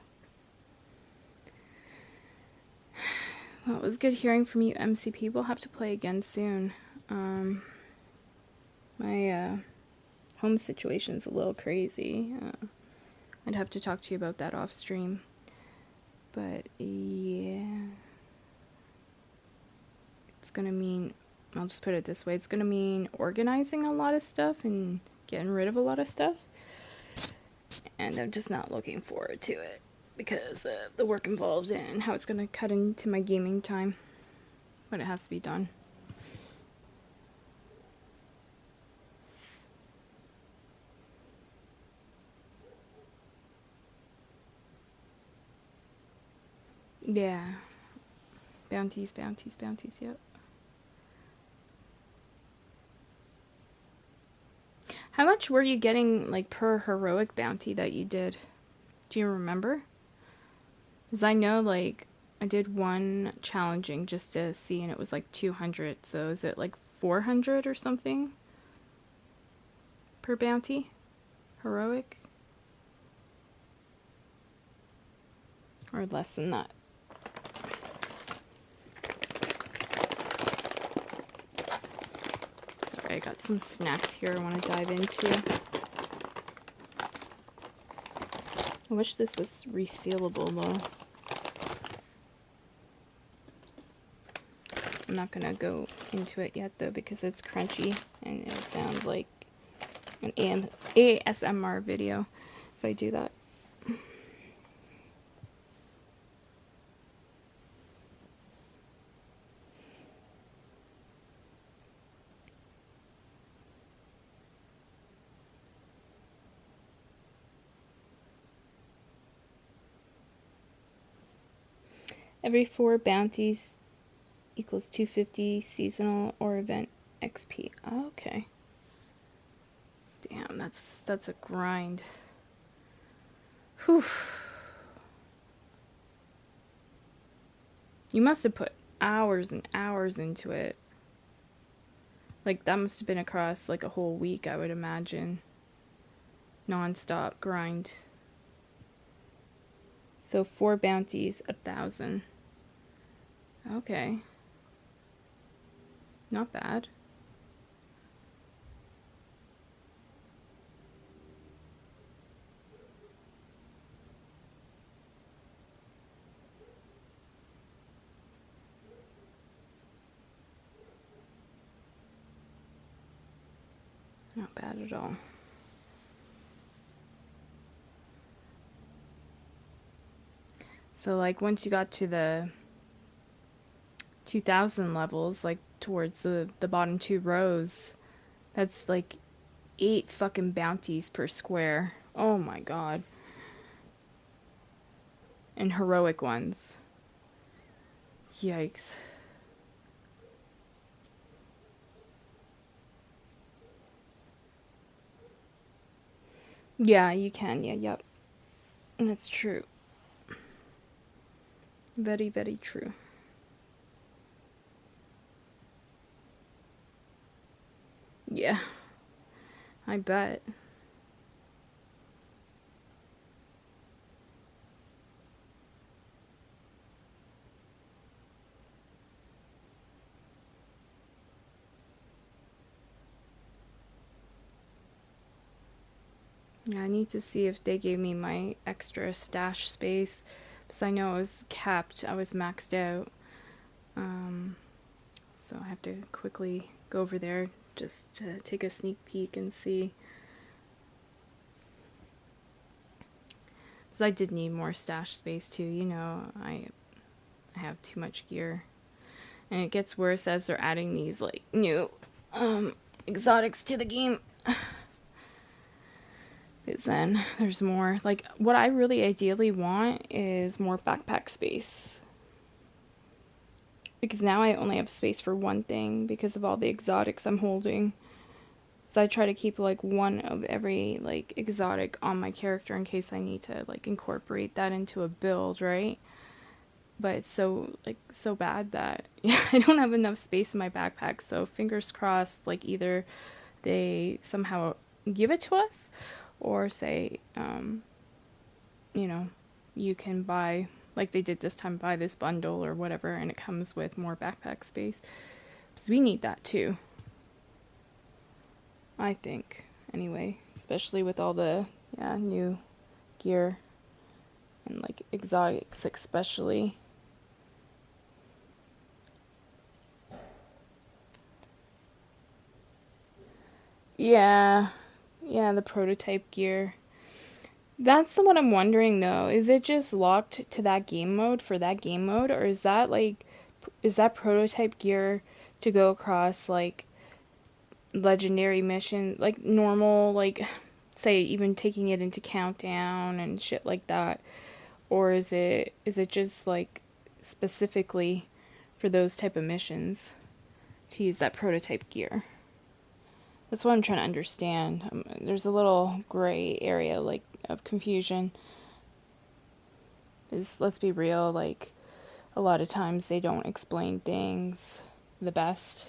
well, it was good hearing from you, MCP. We'll have to play again soon. My home situation's a little crazy. I'd have to talk to you about that off stream. But yeah, it's gonna mean, I'll just put it this way, it's gonna mean organizing a lot of stuff and getting rid of a lot of stuff. And I'm just not looking forward to it because the work involved and how it's gonna cut into my gaming time. But it has to be done. Yeah. Bounties, bounties, bounties, yep. How much were you getting, like, per heroic bounty that you did? Do you remember? Because I know, like, I did one challenging just to see, and it was like 200. So is it like 400 or something per bounty? Heroic? Or less than that? Sorry, I got some snacks here I want to dive into. I wish this was resealable though. I'm not gonna go into it yet though because it's crunchy and it'll sound like an ASMR video if I do that. Every 4 bounties equals 250 seasonal or event XP. Oh, okay. Damn, that's a grind. Whew. You must have put hours and hours into it. Like, that must have been across, like, a whole week, I would imagine. Non-stop grind. So 4 bounties, 1,000. Okay. Not bad. Not bad at all. So, like, once you got to the 2,000 levels, like, towards the bottom 2 rows, that's, like, 8 fucking bounties per square. Oh my god. And heroic ones. Yikes. Yeah, you can. Yeah, yep. That's true. Very, very true. Yeah, I bet. Yeah, I need to see if they gave me my extra stash space because I know I was capped. I was maxed out. Um, so I have to quickly go over there just to take a sneak peek and see. Because I did need more stash space too. You know, I have too much gear, and it gets worse as they're adding these like new exotics to the game. Because then there's more. Like, what I really ideally want is more backpack space. Because now I only have space for one thing because of all the exotics I'm holding. So I try to keep like one of every like exotic on my character in case I need to like incorporate that into a build, right? But it's so bad that yeah, I don't have enough space in my backpack. So fingers crossed, like either they somehow give it to us or say, you know, you can buy, like they did this time, buy this bundle or whatever, and it comes with more backpack space. Because we need that too, I think. Anyway, especially with all the new gear and like exotics, especially. Yeah, yeah, the prototype gear. That's the one I'm wondering though. Is it just locked to that game mode for that game mode, or is that like, is that prototype gear to go across like legendary mission, like normal, like say even taking it into countdown and shit like that, or is it just like specifically for those type of missions to use that prototype gear? That's what I'm trying to understand. There's a little gray area like of confusion. Is let's be real, like a lot of times they don't explain things the best.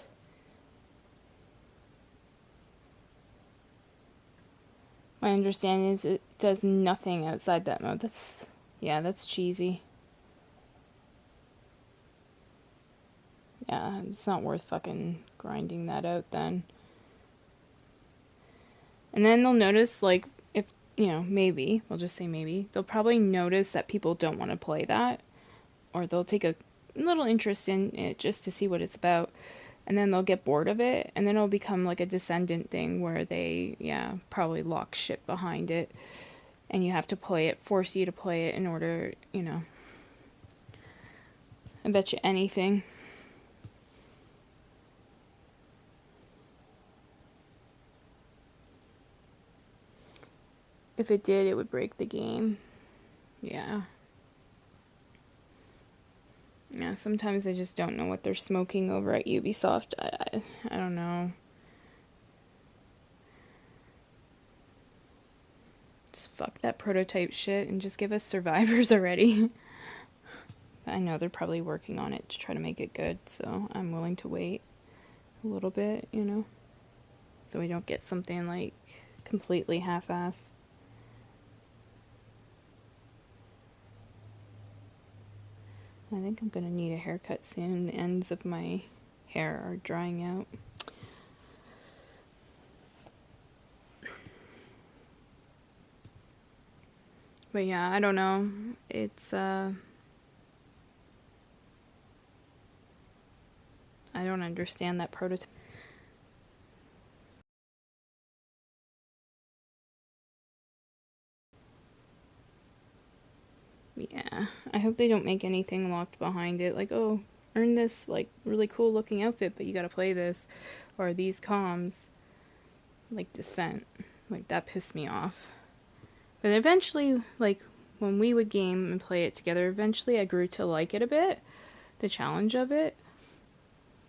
My understanding is it does nothing outside that mode. That's yeah, that's cheesy. Yeah, it's not worth fucking grinding that out then. And then they'll notice, like, if, you know, maybe, we'll just say maybe, they'll probably notice that people don't want to play that, or they'll take a little interest in it just to see what it's about, and then they'll get bored of it, and then it'll become like a Descendant thing where they, yeah, probably lock shit behind it, and you have to play it, force you to play it in order, you know, I bet you anything. If it did, it would break the game. Yeah. Yeah, sometimes I just don't know what they're smoking over at Ubisoft. I don't know. Just fuck that prototype shit and just give us survivors already. I know they're probably working on it to try to make it good, so I'm willing to wait a little bit, you know? So we don't get something like completely half ass. I think I'm gonna need a haircut soon. The ends of my hair are drying out. But yeah, I don't know. It's I don't understand that prototype. Yeah, I hope they don't make anything locked behind it. Like, oh, earn this like really cool looking outfit, but you gotta play this, or these comms, like Descent. Like that pissed me off. But eventually, like when we would game and play it together, eventually I grew to like it a bit, the challenge of it.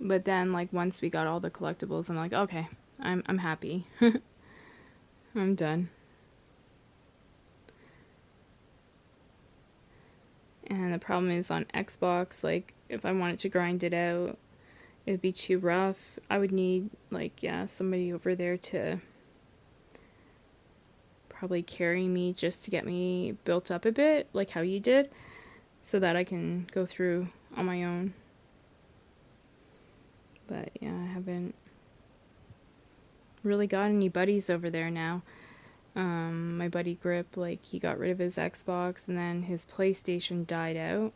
But then, like once we got all the collectibles, I'm like, okay, I'm happy. I'm done. And the problem is on Xbox, like, if I wanted to grind it out, it'd be too rough. I would need, like, yeah, somebody over there to probably carry me just to get me built up a bit, like how you did, so that I can go through on my own. But yeah, I haven't really got any buddies over there now. My buddy Grip, like, he got rid of his Xbox and then his PlayStation died out.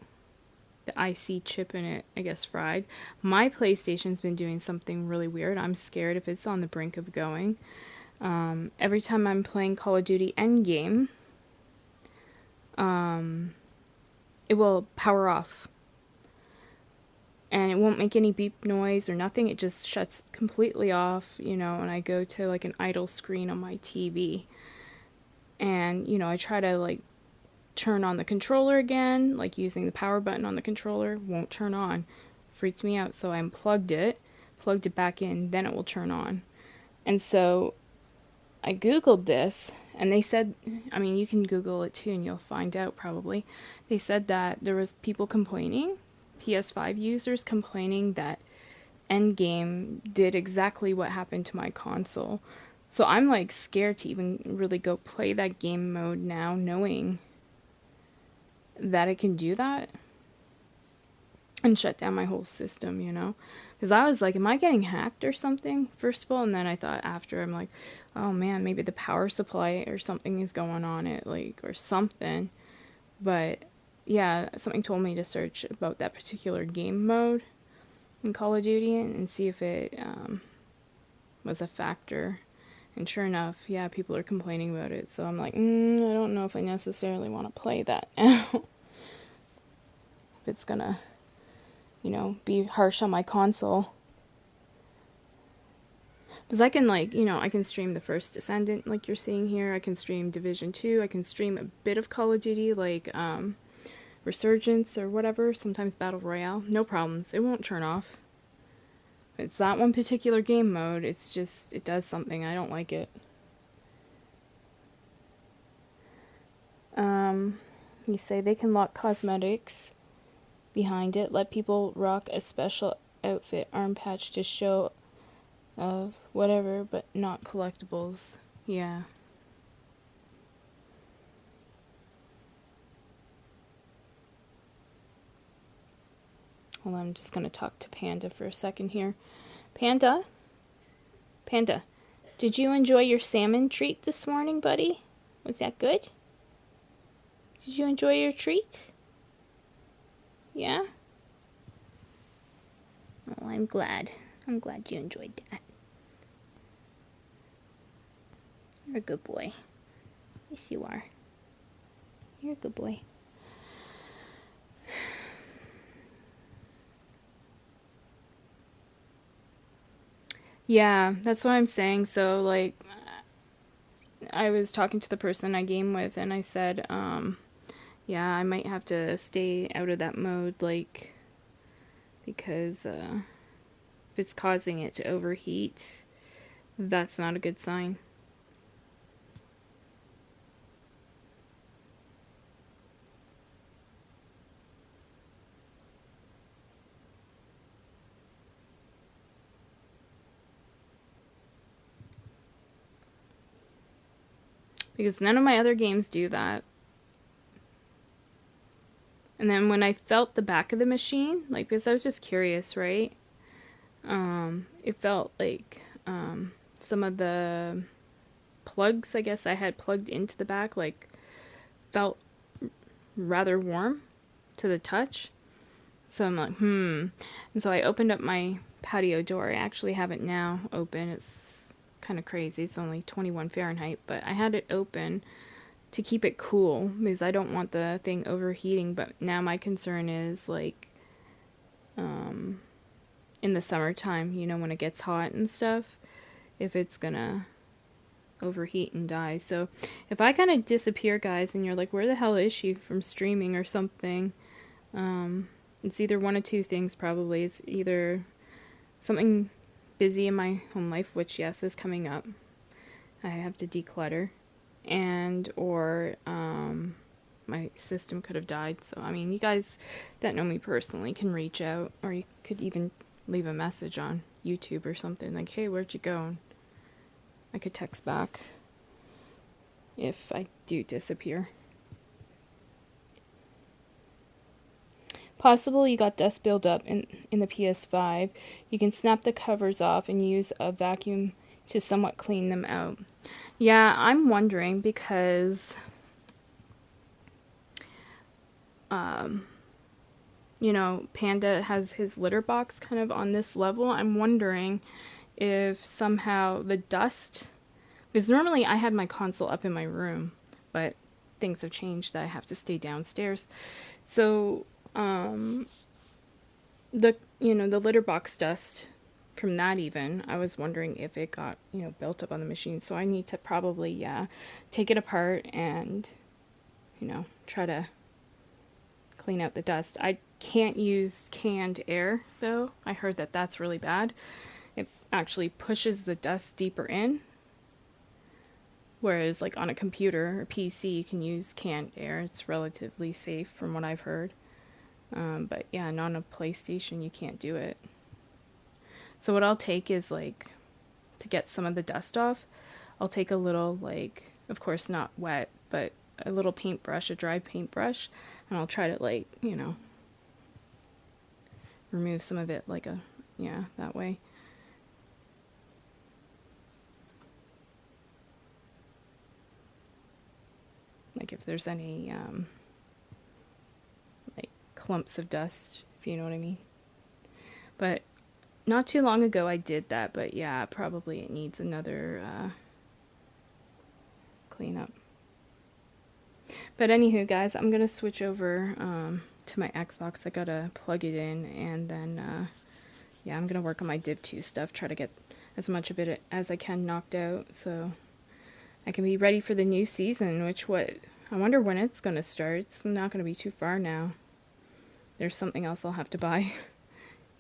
The IC chip in it, I guess, fried. My PlayStation's been doing something really weird. I'm scared if it's on the brink of going. Every time I'm playing Call of Duty Endgame, it will power off. And it won't make any beep noise or nothing. It just shuts completely off, and I go to like an idle screen on my TV. And, I try to like turn on the controller again, like using the power button on the controller, won't turn on. Freaked me out, so I unplugged it, plugged it back in, then it will turn on. And so I googled this, and they said, I mean, you can Google it too and you'll find out probably. They said that there was people complaining, PS5 users complaining that Endgame did exactly what happened to my console. So I'm like scared to even really go play that game mode now, knowing that it can do that and shut down my whole system. Because I was like, am I getting hacked or something, first of all? And then I thought after, I'm like, oh man, maybe the power supply or something is going on it, like, or something. But yeah, something told me to search about that particular game mode in Call of Duty and see if it was a factor. And sure enough, yeah, people are complaining about it. So I'm like, I don't know if I necessarily want to play that now. If it's gonna, be harsh on my console. Because I can, like, I can stream the first Descendant, like you're seeing here. I can stream Division 2. I can stream a bit of Call of Duty, like Resurgence or whatever. Sometimes Battle Royale. No problems. It won't turn off. It's that one particular game mode. It's just, it does something. I don't like it. You say they can lock cosmetics behind it. Let people rock a special outfit arm patch to show of whatever, but not collectibles. Yeah. Hold on, I'm just going to talk to Panda for a second here. Panda? Panda, did you enjoy your salmon treat this morning, buddy? Was that good? Did you enjoy your treat? Yeah? Oh, I'm glad. I'm glad you enjoyed that. You're a good boy. Yes, you are. You're a good boy. Yeah, that's what I'm saying. So, like, I was talking to the person I game with, and I said, yeah, I might have to stay out of that mode, like, because if it's causing it to overheat, that's not a good sign. Because none of my other games do that. And then when I felt the back of the machine, like, because I was just curious, right? It felt like some of the plugs, I guess I had plugged into the back, like, felt rather warm to the touch. So I'm like, And so I opened up my patio door. I actually have it now open. It's kind of crazy. It's only 21 Fahrenheit, but I had it open to keep it cool because I don't want the thing overheating. But now my concern is, like, in the summertime, when it gets hot and stuff, if it's gonna overheat and die. So if I kind of disappear, guys, and you're like, where the hell is she from streaming or something? It's either one of two things, probably. It's either something busy in my home life, which, yes, is coming up. I have to declutter. And, or, my system could have died. So, I mean, you guys that know me personally can reach out, or you could even leave a message on YouTube or something like, hey, where'd you go? And I could text back if I do disappear. Possible you got dust buildup in the PS5. You can snap the covers off and use a vacuum to somewhat clean them out. Yeah, I'm wondering because, you know, Panda has his litter box kind of on this level. I'm wondering if somehow the dust, because normally I had my console up in my room, but things have changed that I have to stay downstairs. So, the litter box dust from that, even I was wondering if it got built up on the machine. So I need to probably take it apart and try to clean out the dust. I can't use canned air though. I heard that that's really bad. It actually pushes the dust deeper in, whereas like on a computer or PC you can use canned air. It's relatively safe from what I've heard. But yeah, not on a PlayStation, you can't do it. So what I'll take is, like, to get some of the dust off, I'll take a little, like, of course not wet, but a little paintbrush, a dry paintbrush, and I'll try to, like, remove some of it, like that way. Like if there's any, like, clumps of dust, if you know what I mean. But not too long ago I did that, but yeah, probably it needs another cleanup. But anywho, guys, I'm gonna switch over to my Xbox. I gotta plug it in, and then yeah, I'm gonna work on my Div 2 stuff, try to get as much of it as I can knocked out, so I can be ready for the new season. I wonder when it's gonna start. It's not gonna be too far now. There's something else I'll have to buy.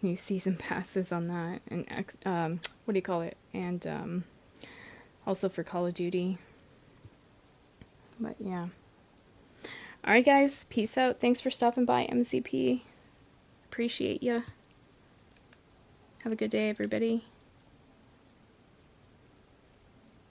New season passes on that, and what do you call it? And also for Call of Duty. But yeah. Alright, guys, peace out. Thanks for stopping by, MCP. Appreciate ya. Have a good day, everybody.